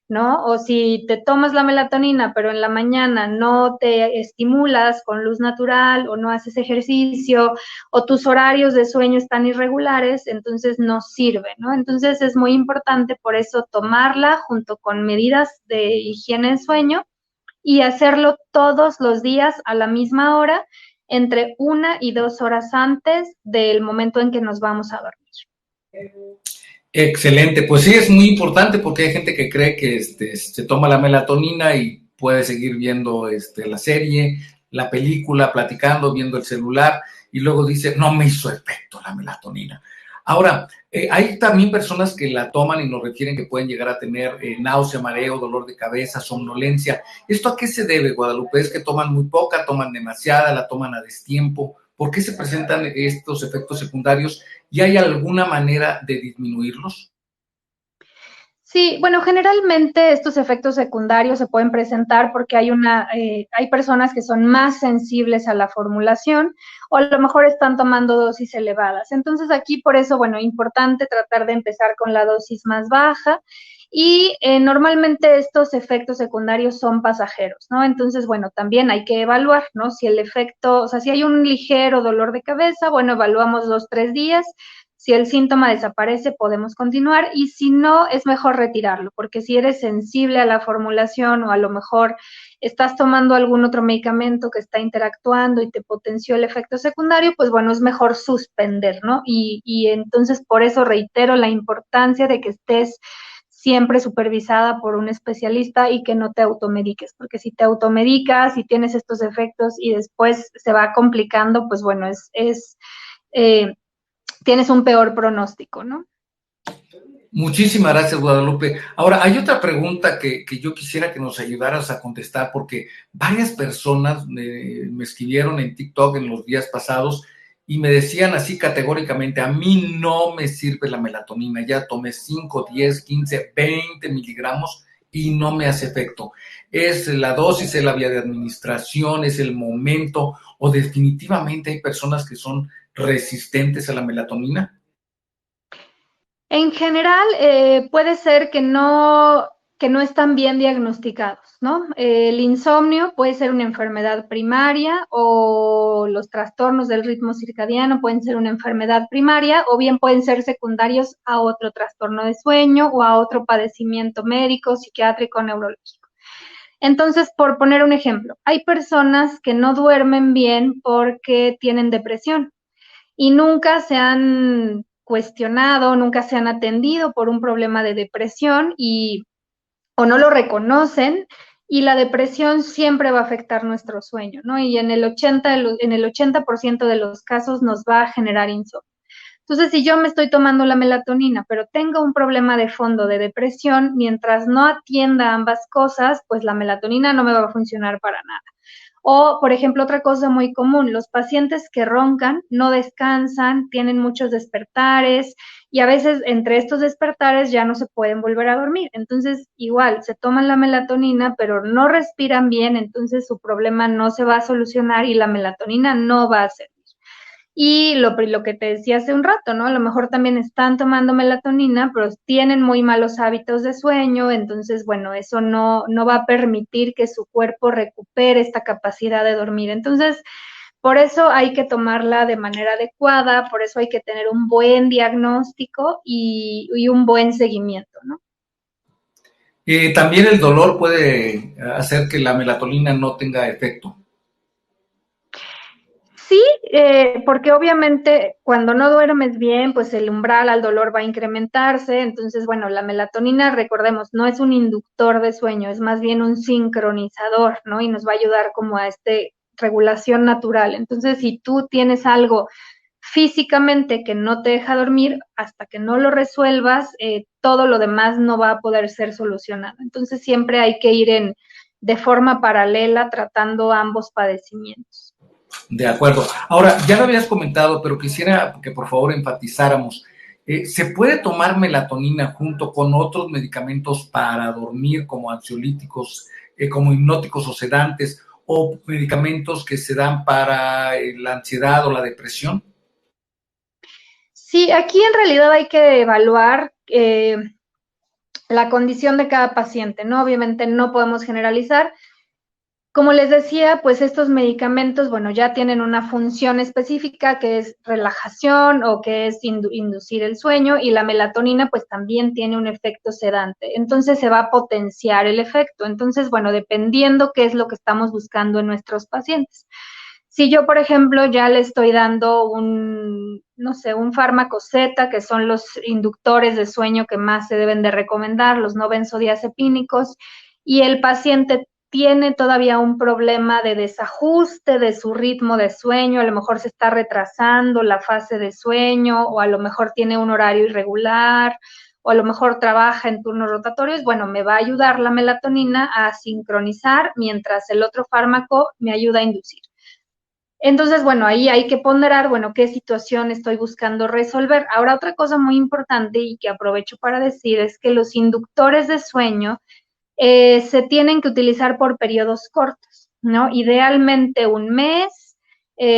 ¿no? O si te tomas la melatonina, pero en la mañana no te estimulas con luz natural o no haces ejercicio o tus horarios de sueño están irregulares, entonces no sirve, ¿no? Entonces es muy importante por eso tomarla junto con medidas de higiene de sueño y hacerlo todos los días a la misma hora entre 1 y 2 horas antes del momento en que nos vamos a dormir. Excelente, pues sí, es muy importante porque hay gente que cree que se toma la melatonina y puede seguir viendo la serie, la película, platicando, viendo el celular, y luego dice, no me hizo efecto la melatonina. Ahora, hay también personas que la toman y nos refieren que pueden llegar a tener náusea, mareo, dolor de cabeza, somnolencia. ¿Esto a qué se debe, Guadalupe? ¿Es que toman muy poca, toman demasiada, la toman a destiempo? ¿Por qué se presentan estos efectos secundarios? ¿Y hay alguna manera de disminuirlos? Sí, bueno, generalmente estos efectos secundarios se pueden presentar porque hay personas que son más sensibles a la formulación o a lo mejor están tomando dosis elevadas. Entonces aquí por eso, bueno, importante tratar de empezar con la dosis más baja y normalmente estos efectos secundarios son pasajeros, ¿no? Entonces, bueno, también hay que evaluar, ¿no? Si el efecto, o sea, si hay un ligero dolor de cabeza, bueno, evaluamos 2, 3 días. Si el síntoma desaparece, podemos continuar y si no, es mejor retirarlo, porque si eres sensible a la formulación o a lo mejor estás tomando algún otro medicamento que está interactuando y te potenció el efecto secundario, pues bueno, es mejor suspender, ¿no? Y entonces por eso reitero la importancia de que estés siempre supervisada por un especialista y que no te automediques, porque si te automedicas y tienes estos efectos y después se va complicando, pues bueno, eh, tienes un peor pronóstico, ¿no? Muchísimas gracias, Guadalupe. Ahora, hay otra pregunta que yo quisiera que nos ayudaras a contestar, porque varias personas me escribieron en TikTok en los días pasados y me decían así categóricamente, a mí no me sirve la melatonina, ya tomé 5, 10, 15, 20 miligramos y no me hace efecto. ¿Es la dosis, es la vía de administración, es el momento o definitivamente hay personas que son resistentes a la melatonina? En general, puede ser que no están bien diagnosticados, ¿no? El insomnio puede ser una enfermedad primaria o los trastornos del ritmo circadiano pueden ser una enfermedad primaria o bien pueden ser secundarios a otro trastorno de sueño o a otro padecimiento médico, psiquiátrico, neurológico. Entonces, por poner un ejemplo, hay personas que no duermen bien porque tienen depresión y nunca se han cuestionado, nunca se han atendido por un problema de depresión o no lo reconocen y la depresión siempre va a afectar nuestro sueño, ¿no? Y en el 80% de los casos nos va a generar insomnio. Entonces, si yo me estoy tomando la melatonina, pero tengo un problema de fondo de depresión, mientras no atienda ambas cosas, pues la melatonina no me va a funcionar para nada. O, por ejemplo, otra cosa muy común, los pacientes que roncan no descansan, tienen muchos despertares y a veces entre estos despertares ya no se pueden volver a dormir. Entonces, igual, se toman la melatonina, pero no respiran bien, entonces su problema no se va a solucionar y la melatonina no va a servir. Y lo que te decía hace un rato, ¿no? A lo mejor también están tomando melatonina, pero tienen muy malos hábitos de sueño, entonces, bueno, eso no va a permitir que su cuerpo recupere esta capacidad de dormir. Entonces, por eso hay que tomarla de manera adecuada, por eso hay que tener un buen diagnóstico y un buen seguimiento, ¿no? También el dolor puede hacer que la melatonina no tenga efecto. Sí, porque obviamente cuando no duermes bien, pues el umbral al dolor va a incrementarse. Entonces, bueno, la melatonina, recordemos, no es un inductor de sueño, es más bien un sincronizador, ¿no? Y nos va a ayudar como a regulación natural. Entonces, si tú tienes algo físicamente que no te deja dormir, hasta que no lo resuelvas, todo lo demás no va a poder ser solucionado. Entonces, siempre hay que ir de forma paralela tratando ambos padecimientos. De acuerdo. Ahora, ya lo habías comentado, pero quisiera que por favor enfatizáramos. ¿Se puede tomar melatonina junto con otros medicamentos para dormir, como ansiolíticos, como hipnóticos o sedantes, o medicamentos que se dan para la ansiedad o la depresión? Sí, aquí en realidad hay que evaluar la condición de cada paciente, ¿no? Obviamente no podemos generalizar. Como les decía, pues estos medicamentos, bueno, ya tienen una función específica que es relajación o que es inducir el sueño y la melatonina pues también tiene un efecto sedante. Entonces se va a potenciar el efecto. Entonces, bueno, dependiendo qué es lo que estamos buscando en nuestros pacientes. Si yo, por ejemplo, ya le estoy dando no sé, un fármaco Z, que son los inductores de sueño que más se deben de recomendar, los no benzodiazepínicos, y el paciente tiene todavía un problema de desajuste de su ritmo de sueño, a lo mejor se está retrasando la fase de sueño, o a lo mejor tiene un horario irregular, o a lo mejor trabaja en turnos rotatorios, bueno, me va a ayudar la melatonina a sincronizar mientras el otro fármaco me ayuda a inducir. Entonces, bueno, ahí hay que ponderar, bueno, qué situación estoy buscando resolver. Ahora, otra cosa muy importante y que aprovecho para decir es que los inductores de sueño se tienen que utilizar por periodos cortos, ¿no? Idealmente un mes,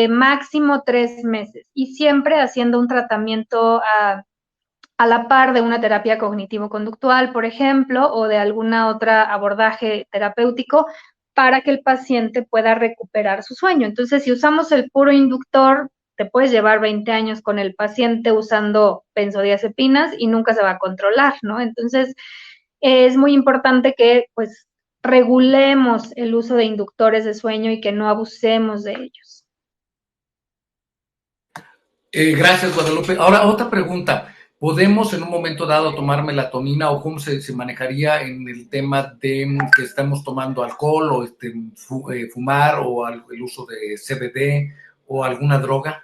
máximo 3 meses, y siempre haciendo un tratamiento a la par de una terapia cognitivo-conductual, por ejemplo, o de alguna otra abordaje terapéutico para que el paciente pueda recuperar su sueño. Entonces, si usamos el puro inductor, te puedes llevar 20 años con el paciente usando benzodiazepinas y nunca se va a controlar, ¿no? Entonces, es muy importante que, pues, regulemos el uso de inductores de sueño y que no abusemos de ellos. Gracias, Guadalupe. Ahora, otra pregunta. ¿Podemos en un momento dado tomar melatonina o cómo se manejaría en el tema de que estamos tomando alcohol o fumar o el uso de CBD o alguna droga?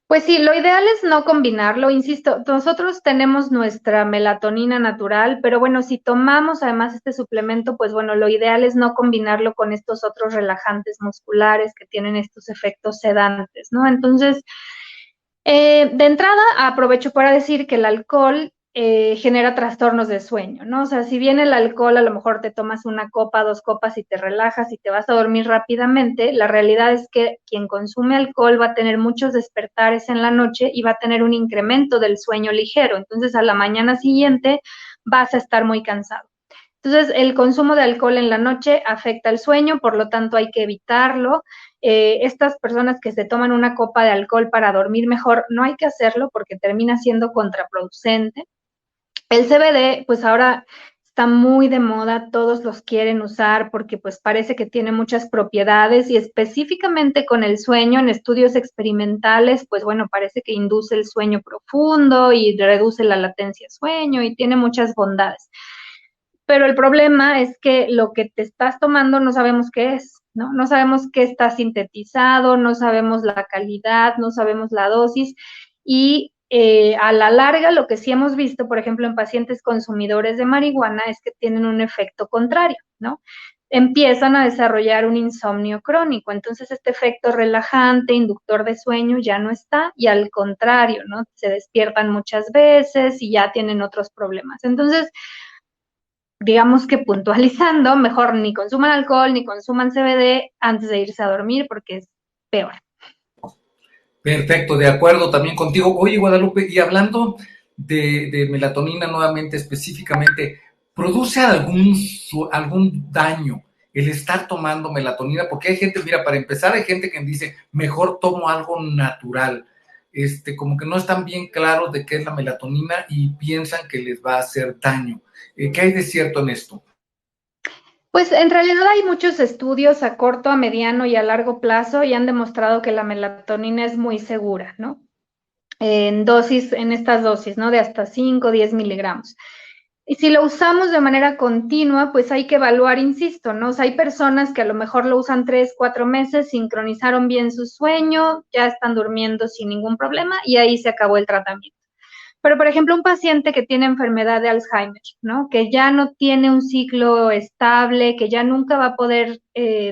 Pues sí, lo ideal es no combinarlo, insisto, nosotros tenemos nuestra melatonina natural, pero bueno, si tomamos además este suplemento, pues bueno, lo ideal es no combinarlo con estos otros relajantes musculares que tienen estos efectos sedantes, ¿no? Entonces, de entrada, aprovecho para decir que el alcohol genera trastornos de sueño, ¿no? O sea, si bien el alcohol a lo mejor te tomas una copa, 2 copas y te relajas y te vas a dormir rápidamente, la realidad es que quien consume alcohol va a tener muchos despertares en la noche y va a tener un incremento del sueño ligero. Entonces, a la mañana siguiente vas a estar muy cansado. Entonces, el consumo de alcohol en la noche afecta el sueño, por lo tanto hay que evitarlo. Estas personas que se toman una copa de alcohol para dormir mejor, no hay que hacerlo porque termina siendo contraproducente. El CBD, pues ahora está muy de moda, todos los quieren usar porque pues parece que tiene muchas propiedades y específicamente con el sueño en estudios experimentales, pues bueno, parece que induce el sueño profundo y reduce la latencia de sueño y tiene muchas bondades. Pero el problema es que lo que te estás tomando no sabemos qué es, ¿no? No sabemos qué está sintetizado, no sabemos la calidad, no sabemos la dosis y a la larga lo que sí hemos visto, por ejemplo, en pacientes consumidores de marihuana es que tienen un efecto contrario, ¿no? Empiezan a desarrollar un insomnio crónico, entonces este efecto relajante, inductor de sueño ya no está y al contrario, ¿no? Se despiertan muchas veces y ya tienen otros problemas. Entonces, digamos que puntualizando, mejor ni consuman alcohol ni consuman CBD antes de irse a dormir porque es peor. Perfecto, de acuerdo también contigo. Oye, Guadalupe, y hablando de melatonina nuevamente específicamente, ¿produce algún daño el estar tomando melatonina? Porque hay gente, mira, para empezar, hay gente que dice, mejor tomo algo natural. Como que no están bien claros de qué es la melatonina y piensan que les va a hacer daño. ¿Qué hay de cierto en esto? Pues en realidad hay muchos estudios a corto, a mediano y a largo plazo y han demostrado que la melatonina es muy segura, ¿no? En estas dosis, ¿no? De hasta 5 o 10 miligramos. Y si lo usamos de manera continua, pues hay que evaluar, insisto, ¿no? O sea, hay personas que a lo mejor lo usan 3, 4 meses, sincronizaron bien su sueño, ya están durmiendo sin ningún problema y ahí se acabó el tratamiento. Pero, por ejemplo, un paciente que tiene enfermedad de Alzheimer, ¿no? Que ya no tiene un ciclo estable, que ya nunca va a poder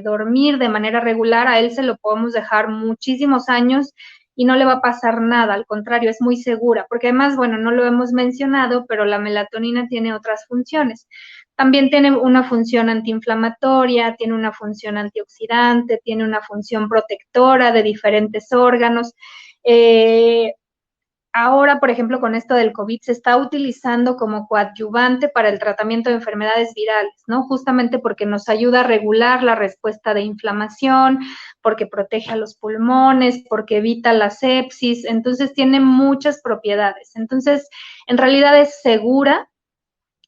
dormir de manera regular, a él se lo podemos dejar muchísimos años y no le va a pasar nada, al contrario, es muy segura, porque además, bueno, no lo hemos mencionado, pero la melatonina tiene otras funciones. También tiene una función antiinflamatoria, tiene una función antioxidante, tiene una función protectora de diferentes órganos. Ahora, por ejemplo, con esto del COVID, se está utilizando como coadyuvante para el tratamiento de enfermedades virales, ¿no? Justamente porque nos ayuda a regular la respuesta de inflamación, porque protege a los pulmones, porque evita la sepsis, entonces tiene muchas propiedades. Entonces, en realidad es segura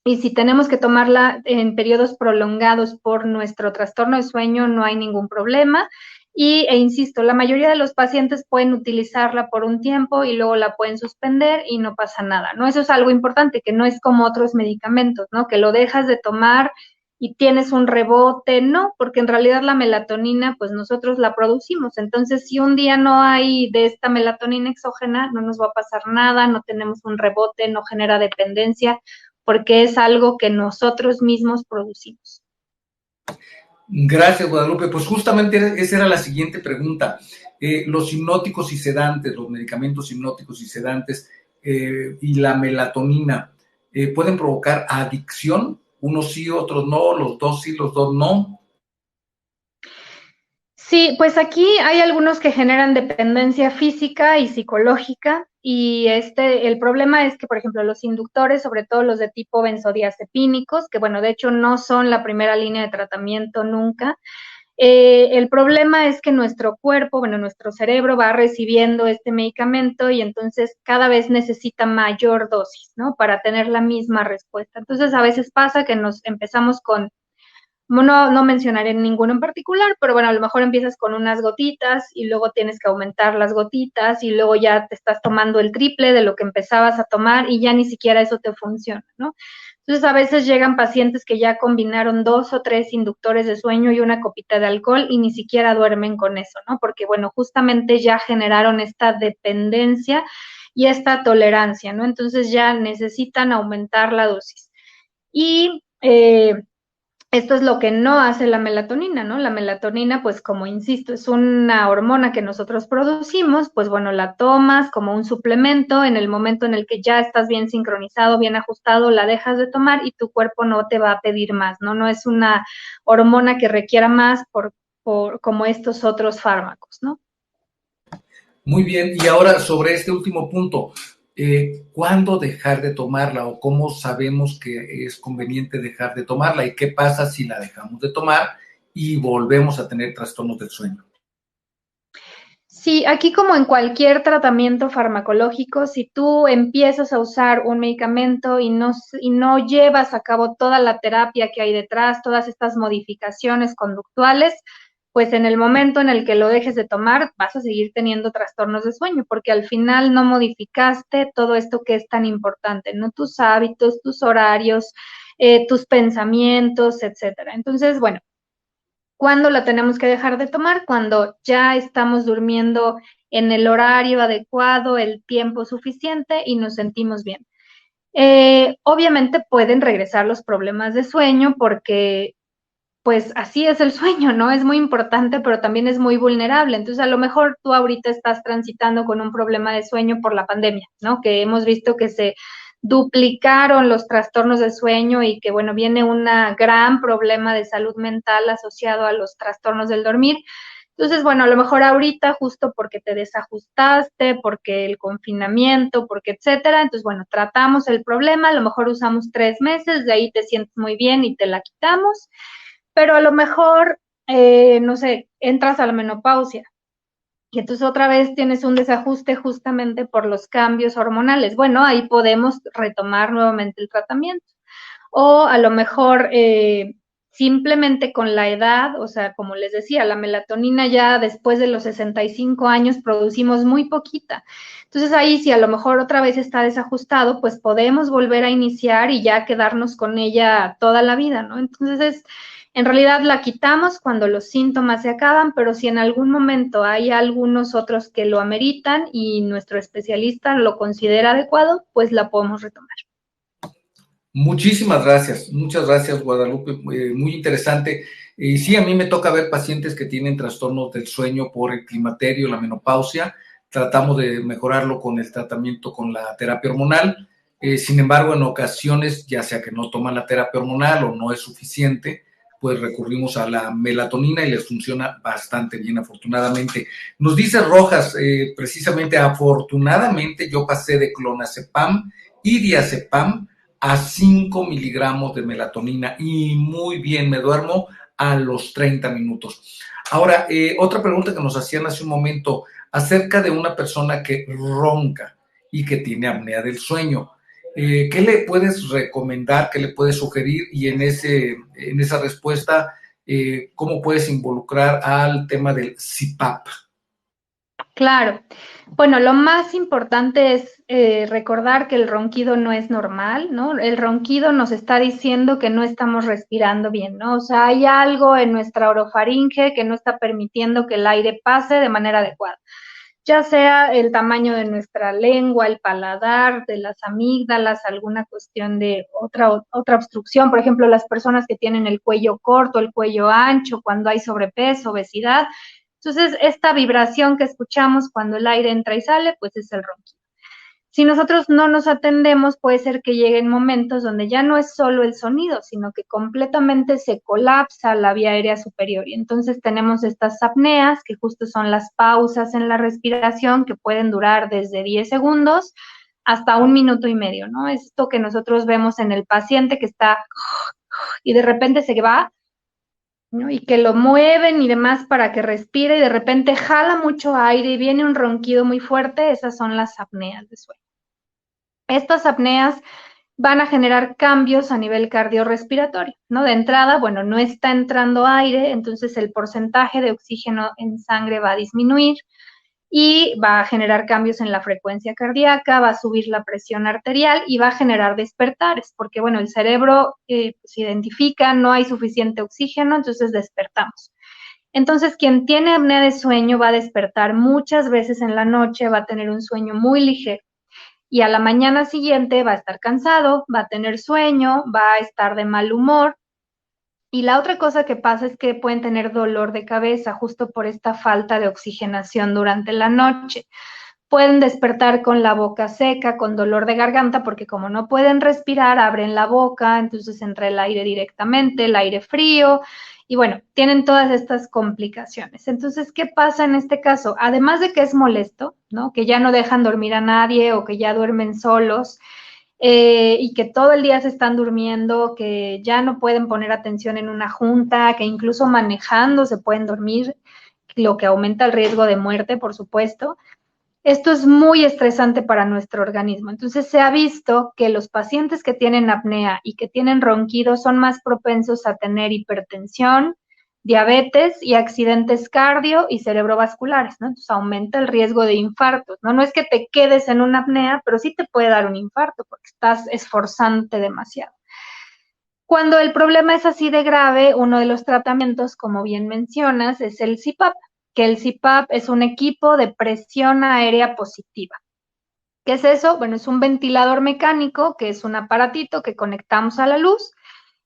y si tenemos que tomarla en periodos prolongados por nuestro trastorno de sueño, no hay ningún problema. e insisto, la mayoría de los pacientes pueden utilizarla por un tiempo y luego la pueden suspender y no pasa nada, ¿no? Eso es algo importante, que no es como otros medicamentos, ¿no? Que lo dejas de tomar y tienes un rebote, no, porque en realidad la melatonina, pues nosotros la producimos. Entonces, si un día no hay de esta melatonina exógena, no nos va a pasar nada, no tenemos un rebote, no genera dependencia, porque es algo que nosotros mismos producimos. Gracias, Guadalupe. Pues justamente esa era la siguiente pregunta. Los hipnóticos y sedantes, los medicamentos hipnóticos y sedantes y la melatonina, ¿pueden provocar adicción? Unos sí, otros no, los dos sí, los dos no. Sí, pues aquí hay algunos que generan dependencia física y psicológica y el problema es que, por ejemplo, los inductores, sobre todo los de tipo benzodiazepínicos, que bueno, de hecho no son la primera línea de tratamiento nunca, el problema es que nuestro cuerpo, bueno, nuestro cerebro va recibiendo este medicamento y entonces cada vez necesita mayor dosis, ¿no? Para tener la misma respuesta. Entonces a veces pasa que nos empezamos con no mencionaré ninguno en particular, pero bueno, a lo mejor empiezas con unas gotitas y luego tienes que aumentar las gotitas y luego ya te estás tomando el triple de lo que empezabas a tomar y ya ni siquiera eso te funciona, ¿no? Entonces a veces llegan pacientes que ya combinaron 2 o 3 inductores de sueño y una copita de alcohol y ni siquiera duermen con eso, ¿no? Porque bueno, justamente ya generaron esta dependencia y esta tolerancia, ¿no? Entonces ya necesitan aumentar la dosis. Y esto es lo que no hace la melatonina, ¿no? La melatonina, pues como insisto, es una hormona que nosotros producimos, pues bueno, la tomas como un suplemento en el momento en el que ya estás bien sincronizado, bien ajustado, la dejas de tomar y tu cuerpo no te va a pedir más, ¿no? No es una hormona que requiera más como estos otros fármacos, ¿no? Muy bien, y ahora sobre este último punto, ¿cuándo dejar de tomarla o cómo sabemos que es conveniente dejar de tomarla y qué pasa si la dejamos de tomar y volvemos a tener trastornos del sueño? Sí, aquí como en cualquier tratamiento farmacológico, si tú empiezas a usar un medicamento y no llevas a cabo toda la terapia que hay detrás, todas estas modificaciones conductuales, pues en el momento en el que lo dejes de tomar, vas a seguir teniendo trastornos de sueño, porque al final no modificaste todo esto que es tan importante, ¿no? Tus hábitos, tus horarios, tus pensamientos, etcétera. Entonces, bueno. ¿Cuándo la tenemos que dejar de tomar? Cuando ya estamos durmiendo en el horario adecuado, el tiempo suficiente y nos sentimos bien. Obviamente pueden regresar los problemas de sueño porque pues así es el sueño, ¿no? Es muy importante, pero también es muy vulnerable. Entonces, a lo mejor tú ahorita estás transitando con un problema de sueño por la pandemia, ¿no? Que hemos visto que se duplicaron los trastornos de sueño y que, bueno, viene un gran problema de salud mental asociado a los trastornos del dormir. Entonces, bueno, a lo mejor ahorita justo porque te desajustaste, porque el confinamiento, porque etcétera, entonces, bueno, tratamos el problema, a lo mejor usamos 3 meses, de ahí te sientes muy bien y te la quitamos, pero a lo mejor, no sé, entras a la menopausia y entonces otra vez tienes un desajuste justamente por los cambios hormonales. Bueno, ahí podemos retomar nuevamente el tratamiento. O a lo mejor simplemente con la edad, o sea, como les decía, la melatonina ya después de los 65 años producimos muy poquita. Entonces ahí si a lo mejor otra vez está desajustado, pues podemos volver a iniciar y ya quedarnos con ella toda la vida, ¿no? Entonces en realidad la quitamos cuando los síntomas se acaban, pero si en algún momento hay algunos otros que lo ameritan y nuestro especialista lo considera adecuado, pues la podemos retomar. Muchísimas gracias, muchas gracias, Guadalupe, muy interesante. Y sí, a mí me toca ver pacientes que tienen trastornos del sueño por el climaterio, la menopausia. Tratamos de mejorarlo con el tratamiento con la terapia hormonal. Sin embargo, en ocasiones, ya sea que no toman la terapia hormonal o no es suficiente, pues recurrimos a la melatonina y les funciona bastante bien, afortunadamente. Nos dice Rojas, precisamente, afortunadamente yo pasé de clonazepam y diazepam a 5 miligramos de melatonina y muy bien, me duermo a los 30 minutos. Ahora, otra pregunta que nos hacían hace un momento acerca de una persona que ronca y que tiene apnea del sueño. ¿Qué le puedes recomendar, qué le puedes sugerir? Y en esa respuesta cómo puedes involucrar al tema del CPAP. Claro. Bueno, lo más importante es recordar que el ronquido no es normal, ¿no? El ronquido nos está diciendo que no estamos respirando bien, ¿no? O sea, hay algo en nuestra orofaringe que no está permitiendo que el aire pase de manera adecuada, ya sea el tamaño de nuestra lengua, el paladar, de las amígdalas, alguna cuestión de otra obstrucción, por ejemplo, las personas que tienen el cuello corto, el cuello ancho, cuando hay sobrepeso, obesidad. Entonces, esta vibración que escuchamos cuando el aire entra y sale, pues es el ronquido. Si nosotros no nos atendemos, puede ser que lleguen momentos donde ya no es solo el sonido, sino que completamente se colapsa la vía aérea superior. Y entonces tenemos estas apneas, que justo son las pausas en la respiración, que pueden durar desde 10 segundos hasta 1 minuto y medio, ¿no? Esto que nosotros vemos en el paciente que está y de repente se va, ¿no? Y que lo mueven y demás para que respire y de repente jala mucho aire y viene un ronquido muy fuerte, esas son las apneas de sueño. Estas apneas van a generar cambios a nivel cardiorrespiratorio, ¿no? De entrada, bueno, no está entrando aire, entonces el porcentaje de oxígeno en sangre va a disminuir y va a generar cambios en la frecuencia cardíaca, va a subir la presión arterial y va a generar despertares, porque, bueno, el cerebro se identifica, no hay suficiente oxígeno, entonces despertamos. Entonces, quien tiene apnea de sueño va a despertar muchas veces en la noche, va a tener un sueño muy ligero y a la mañana siguiente va a estar cansado, va a tener sueño, va a estar de mal humor. Y la otra cosa que pasa es que pueden tener dolor de cabeza justo por esta falta de oxigenación durante la noche. Pueden despertar con la boca seca, con dolor de garganta, porque como no pueden respirar, abren la boca, entonces entra el aire directamente, el aire frío, y bueno, tienen todas estas complicaciones. Entonces, ¿qué pasa en este caso? Además de que es molesto, ¿no? Que ya no dejan dormir a nadie o que ya duermen solos, y que todo el día se están durmiendo, que ya no pueden poner atención en una junta, que incluso manejando se pueden dormir, lo que aumenta el riesgo de muerte, por supuesto. Esto es muy estresante para nuestro organismo. Entonces se ha visto que los pacientes que tienen apnea y que tienen ronquido son más propensos a tener hipertensión, diabetes y accidentes cardio y cerebrovasculares, ¿no? Entonces aumenta el riesgo de infartos, ¿no? No es que te quedes en una apnea, pero sí te puede dar un infarto porque estás esforzándote demasiado. Cuando el problema es así de grave, uno de los tratamientos, como bien mencionas, es el CPAP, que el CPAP es un equipo de presión aérea positiva. ¿Qué es eso? Bueno, es un ventilador mecánico, que es un aparatito que conectamos a la luz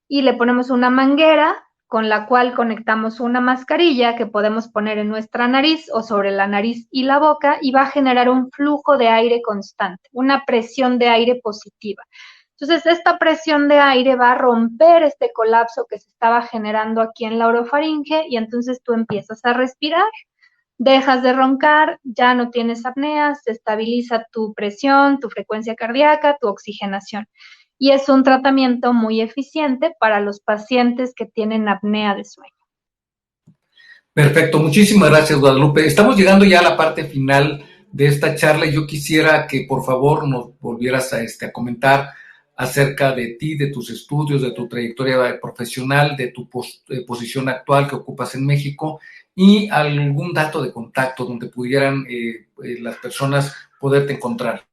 y le ponemos una manguera con la cual conectamos una mascarilla que podemos poner en nuestra nariz o sobre la nariz y la boca y va a generar un flujo de aire constante, una presión de aire positiva. Entonces, esta presión de aire va a romper este colapso que se estaba generando aquí en la orofaringe y entonces tú empiezas a respirar, dejas de roncar, ya no tienes apnea, se estabiliza tu presión, tu frecuencia cardíaca, tu oxigenación. Y es un tratamiento muy eficiente para los pacientes que tienen apnea de sueño. Perfecto, muchísimas gracias, Guadalupe. Estamos llegando ya a la parte final de esta charla y yo quisiera que por favor nos volvieras a comentar acerca de ti, de tus estudios, de tu trayectoria profesional, de tu posición actual que ocupas en México y algún dato de contacto donde pudieran las personas poderte encontrar.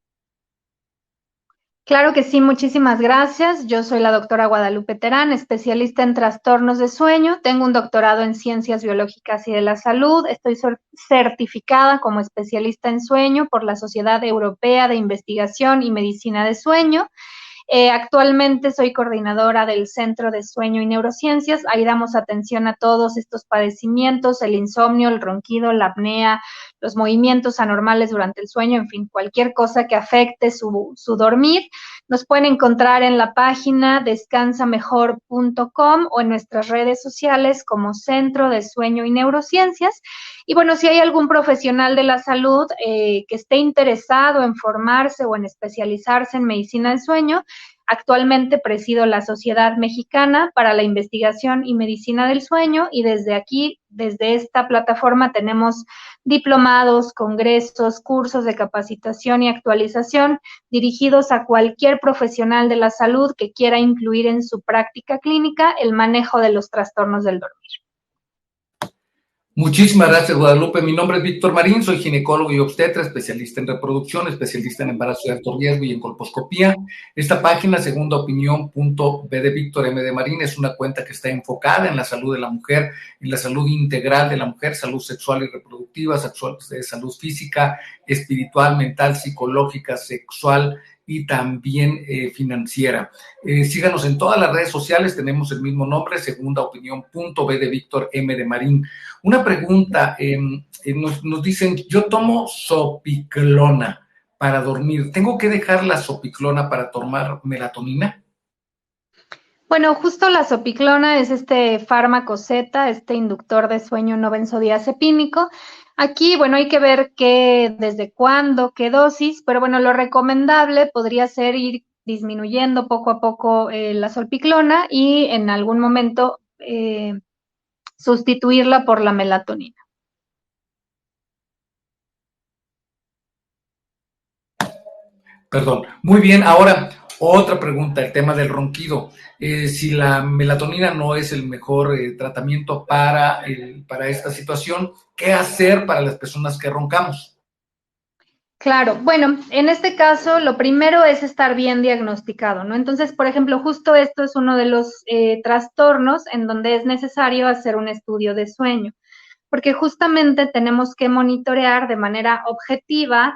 Claro que sí, muchísimas gracias. Yo soy la doctora Guadalupe Terán, especialista en trastornos de sueño. Tengo un doctorado en ciencias biológicas y de la salud. Estoy certificada como especialista en sueño por la Sociedad Europea de Investigación y Medicina de Sueño. Actualmente soy coordinadora del Centro de Sueño y Neurociencias. Ahí damos atención a todos estos padecimientos, el insomnio, el ronquido, la apnea, los movimientos anormales durante el sueño, en fin, cualquier cosa que afecte su dormir. Nos pueden encontrar en la página descansamejor.com o en nuestras redes sociales como Centro de Sueño y Neurociencias. Y bueno, si hay algún profesional de la salud que esté interesado en formarse o en especializarse en medicina del sueño, Actualmente presido la Sociedad Mexicana para la Investigación y Medicina del Sueño y desde aquí, desde esta plataforma, tenemos diplomados, congresos, cursos de capacitación y actualización dirigidos a cualquier profesional de la salud que quiera incluir en su práctica clínica el manejo de los trastornos del dormir. Muchísimas gracias, Guadalupe. Mi nombre es Víctor Marín, soy ginecólogo y obstetra, especialista en reproducción, especialista en embarazo de alto riesgo y en colposcopía. Esta página, segundaopinión.b de Víctor M. de Marín, es una cuenta que está enfocada en la salud de la mujer, en la salud integral de la mujer, salud sexual y reproductiva, salud física, espiritual, mental, psicológica, sexual y también financiera. Síganos en todas las redes sociales, tenemos el mismo nombre, segundaopinión.b de Víctor M. de Marín. Una pregunta, nos dicen, yo tomo sopiclona para dormir, ¿tengo que dejar la sopiclona para tomar melatonina? Bueno, justo la sopiclona es este fármaco Z, este inductor de sueño no benzodiazepínico. Aquí, bueno, hay que ver desde cuándo, qué dosis, pero bueno, lo recomendable podría ser ir disminuyendo poco a poco la sopiclona y en algún momento sustituirla por la melatonina. Perdón. Muy bien, ahora otra pregunta, el tema del ronquido. Si la melatonina no es el mejor tratamiento para esta situación, ¿qué hacer para las personas que roncamos? Claro, bueno, en este caso lo primero es estar bien diagnosticado, ¿no? Entonces, por ejemplo, justo esto es uno de los trastornos en donde es necesario hacer un estudio de sueño, porque justamente tenemos que monitorear de manera objetiva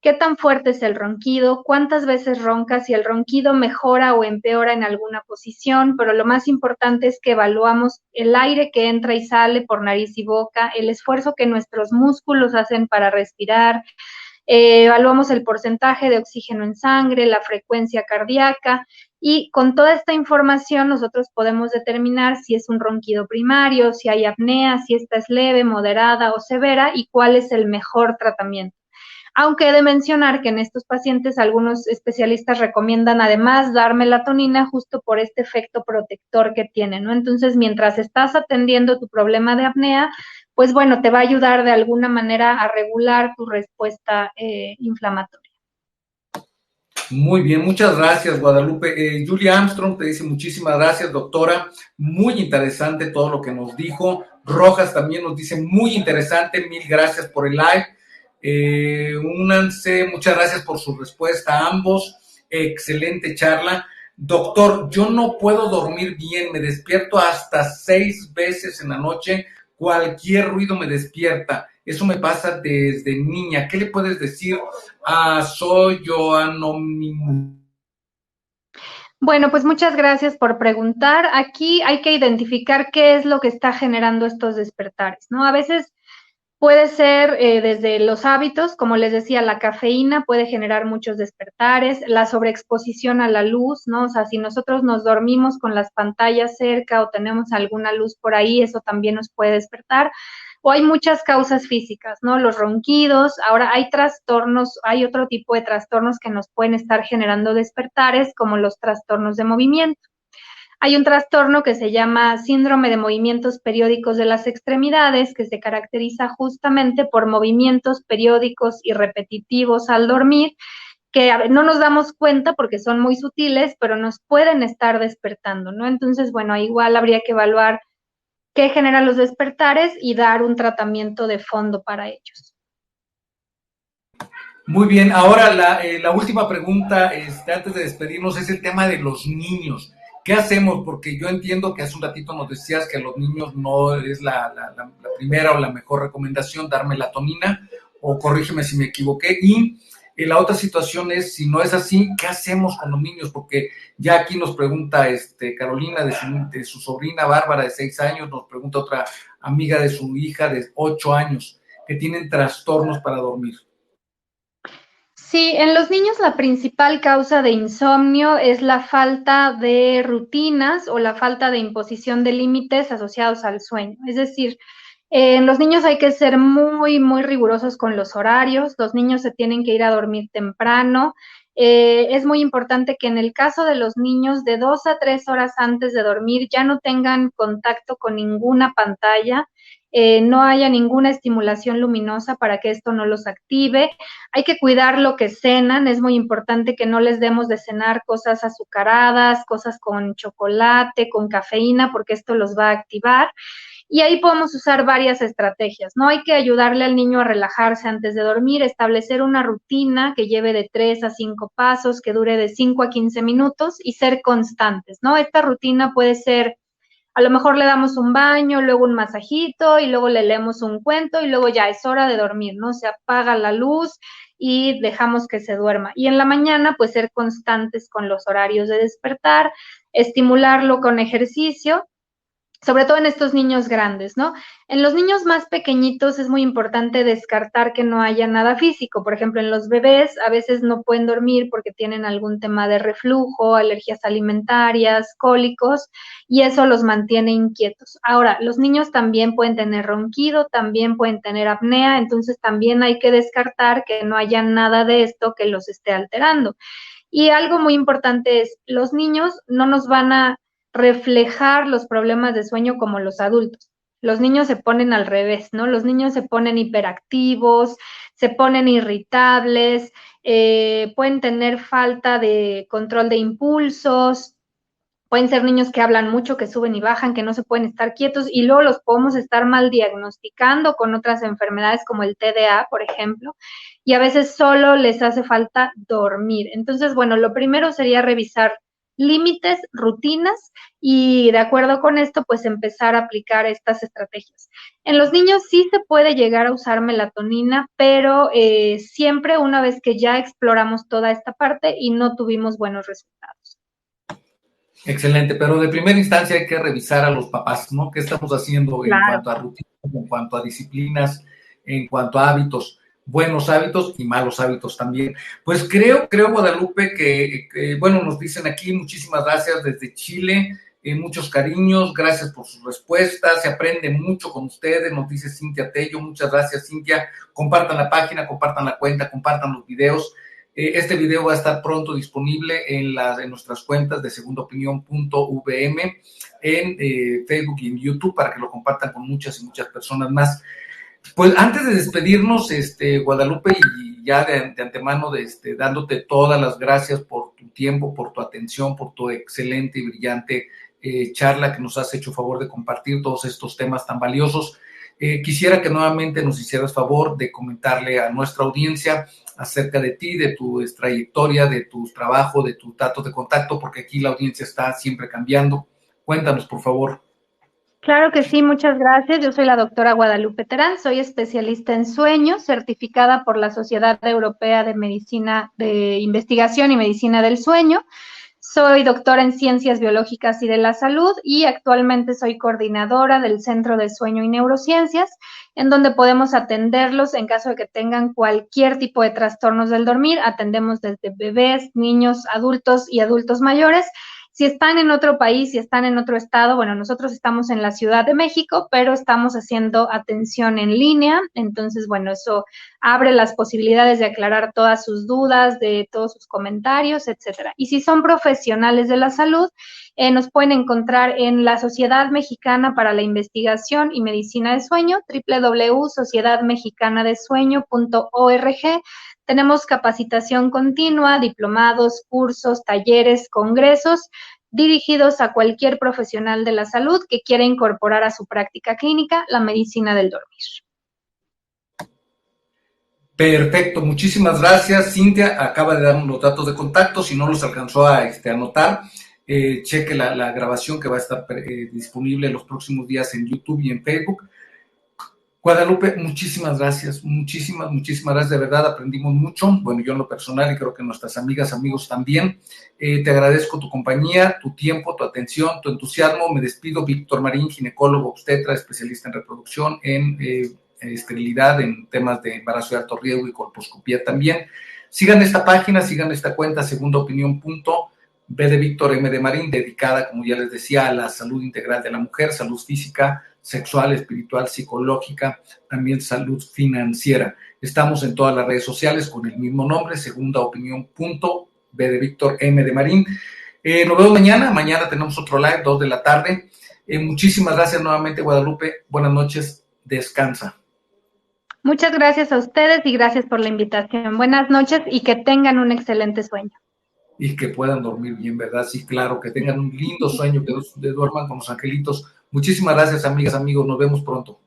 qué tan fuerte es el ronquido, cuántas veces roncas, si el ronquido mejora o empeora en alguna posición, pero lo más importante es que evaluamos el aire que entra y sale por nariz y boca, el esfuerzo que nuestros músculos hacen para respirar, evaluamos el porcentaje de oxígeno en sangre, la frecuencia cardíaca y con toda esta información nosotros podemos determinar si es un ronquido primario, si hay apnea, si esta es leve, moderada o severa y cuál es el mejor tratamiento. Aunque he de mencionar que en estos pacientes algunos especialistas recomiendan además dar melatonina justo por este efecto protector que tiene, ¿no? Entonces, mientras estás atendiendo tu problema de apnea, pues bueno, te va a ayudar de alguna manera a regular tu respuesta inflamatoria. Muy bien, muchas gracias, Guadalupe. Julia Armstrong te dice muchísimas gracias, doctora. Muy interesante todo lo que nos dijo. Rojas también nos dice muy interesante, mil gracias por el live. Únanse, muchas gracias por su respuesta a ambos. Excelente charla. Doctor, yo no puedo dormir bien, me despierto hasta 6 veces en la noche, cualquier ruido me despierta. Eso me pasa desde niña. ¿Qué le puedes decir a Soy Anónimo? Bueno, pues muchas gracias por preguntar. Aquí hay que identificar qué es lo que está generando estos despertares, ¿no? A veces puede ser desde los hábitos, como les decía, la cafeína puede generar muchos despertares, la sobreexposición a la luz, ¿no? O sea, si nosotros nos dormimos con las pantallas cerca o tenemos alguna luz por ahí, eso también nos puede despertar. O hay muchas causas físicas, ¿no? Los ronquidos, ahora hay trastornos, hay otro tipo de trastornos que nos pueden estar generando despertares, como los trastornos de movimiento. Hay un trastorno que se llama síndrome de movimientos periódicos de las extremidades, que se caracteriza justamente por movimientos periódicos y repetitivos al dormir, que no nos damos cuenta porque son muy sutiles, pero nos pueden estar despertando, ¿no? Entonces, bueno, igual habría que evaluar qué genera los despertares y dar un tratamiento de fondo para ellos. Muy bien, ahora la última pregunta, antes de despedirnos, es el tema de los niños. ¿Qué hacemos? Porque yo entiendo que hace un ratito nos decías que a los niños no es la primera o la mejor recomendación dar melatonina, o corrígeme si me equivoqué. Y la otra situación es, si no es así, ¿qué hacemos con los niños? Porque ya aquí nos pregunta Carolina de su sobrina Bárbara de 6 años, nos pregunta otra amiga de su hija de 8 años, que tienen trastornos para dormir. Sí, en los niños la principal causa de insomnio es la falta de rutinas o la falta de imposición de límites asociados al sueño. Es decir, en los niños hay que ser muy, muy rigurosos con los horarios. Los niños se tienen que ir a dormir temprano. Es muy importante que en el caso de los niños, de 2 a 3 horas antes de dormir, ya no tengan contacto con ninguna pantalla, no haya ninguna estimulación luminosa para que esto no los active. Hay que cuidar lo que cenan, es muy importante que no les demos de cenar cosas azucaradas, cosas con chocolate, con cafeína, porque esto los va a activar. Y ahí podemos usar varias estrategias, ¿no? Hay que ayudarle al niño a relajarse antes de dormir, establecer una rutina que lleve de 3 a 5 pasos, que dure de 5 a 15 minutos y ser constantes, ¿no? Esta rutina puede ser, a lo mejor le damos un baño, luego un masajito y luego le leemos un cuento y luego ya es hora de dormir, ¿no? Se apaga la luz y dejamos que se duerma. Y en la mañana, pues ser constantes con los horarios de despertar, estimularlo con ejercicio, sobre todo en estos niños grandes, ¿no? En los niños más pequeñitos es muy importante descartar que no haya nada físico. Por ejemplo, en los bebés a veces no pueden dormir porque tienen algún tema de reflujo, alergias alimentarias, cólicos, y eso los mantiene inquietos. Ahora, los niños también pueden tener ronquido, también pueden tener apnea, entonces también hay que descartar que no haya nada de esto que los esté alterando. Y algo muy importante es, los niños no nos van a reflejar los problemas de sueño como los adultos. Los niños se ponen al revés, ¿no? Los niños se ponen hiperactivos, se ponen irritables, pueden tener falta de control de impulsos, pueden ser niños que hablan mucho, que suben y bajan, que no se pueden estar quietos y luego los podemos estar mal diagnosticando con otras enfermedades como el TDA, por ejemplo, y a veces solo les hace falta dormir. Entonces, bueno, lo primero sería revisar límites, rutinas y de acuerdo con esto, pues empezar a aplicar estas estrategias. En los niños sí se puede llegar a usar melatonina, pero siempre una vez que ya exploramos toda esta parte y no tuvimos buenos resultados. Excelente, pero de primera instancia hay que revisar a los papás, ¿no? ¿Qué estamos haciendo en cuanto a rutinas, en cuanto a disciplinas, en cuanto a hábitos? Buenos hábitos y malos hábitos también. Pues creo Guadalupe, que bueno, nos dicen aquí, muchísimas gracias desde Chile, muchos cariños, gracias por sus respuestas, se aprende mucho con ustedes, nos dice Cintia Tello, muchas gracias Cintia, compartan la página, compartan la cuenta, compartan los videos. Este video va a estar pronto disponible en nuestras cuentas de segundaopinión.vm, en Facebook y en YouTube, para que lo compartan con muchas y muchas personas más. Pues antes de despedirnos, Guadalupe, y ya de antemano dándote todas las gracias por tu tiempo, por tu atención, por tu excelente y brillante charla que nos has hecho favor de compartir todos estos temas tan valiosos. Quisiera que nuevamente nos hicieras favor de comentarle a nuestra audiencia acerca de ti, de tu trayectoria, de tu trabajo, de tus datos de contacto, porque aquí la audiencia está siempre cambiando. Cuéntanos, por favor. Claro que sí, muchas gracias. Yo soy la doctora Guadalupe Terán, soy especialista en sueño, certificada por la Sociedad Europea de Medicina de Investigación y Medicina del Sueño. Soy doctora en Ciencias Biológicas y de la Salud y actualmente soy coordinadora del Centro de Sueño y Neurociencias, en donde podemos atenderlos en caso de que tengan cualquier tipo de trastornos del dormir. Atendemos desde bebés, niños, adultos y adultos mayores. Si están en otro país, si están en otro estado, bueno, nosotros estamos en la Ciudad de México, pero estamos haciendo atención en línea, entonces, bueno, eso abre las posibilidades de aclarar todas sus dudas, de todos sus comentarios, etcétera. Y si son profesionales de la salud, nos pueden encontrar en la Sociedad Mexicana para la Investigación y Medicina de Sueño, www.sociedadmexicanadesueño.org. Tenemos capacitación continua, diplomados, cursos, talleres, congresos, dirigidos a cualquier profesional de la salud que quiera incorporar a su práctica clínica la medicina del dormir. Perfecto, muchísimas gracias. Cintia acaba de darnos los datos de contacto, si no los alcanzó a anotar, cheque la grabación que va a estar disponible los próximos días en YouTube y en Facebook. Guadalupe, muchísimas gracias, muchísimas gracias, de verdad aprendimos mucho, bueno, yo en lo personal y creo que nuestras amigas, amigos también. Te agradezco tu compañía, tu tiempo, tu atención, tu entusiasmo. Me despido, Víctor Marín, ginecólogo obstetra, especialista en reproducción, en esterilidad, en temas de embarazo de alto riesgo y colposcopía también. Sigan esta página, sigan esta cuenta, segundaopinión.b de Víctor, M de Marín, dedicada, como ya les decía, a la salud integral de la mujer, salud física, sexual, espiritual, psicológica, también salud financiera. Estamos en todas las redes sociales con el mismo nombre, segundaopinión.b B de Víctor, M de Marín. Nos vemos mañana. Mañana tenemos otro live, 2 de la tarde. Muchísimas gracias nuevamente, Guadalupe. Buenas noches. Descansa. Muchas gracias a ustedes y gracias por la invitación. Buenas noches y que tengan un excelente sueño. Y que puedan dormir bien, ¿verdad? Sí, claro, que tengan un lindo sueño, que duerman con los angelitos. Muchísimas gracias, amigas, amigos. Nos vemos pronto.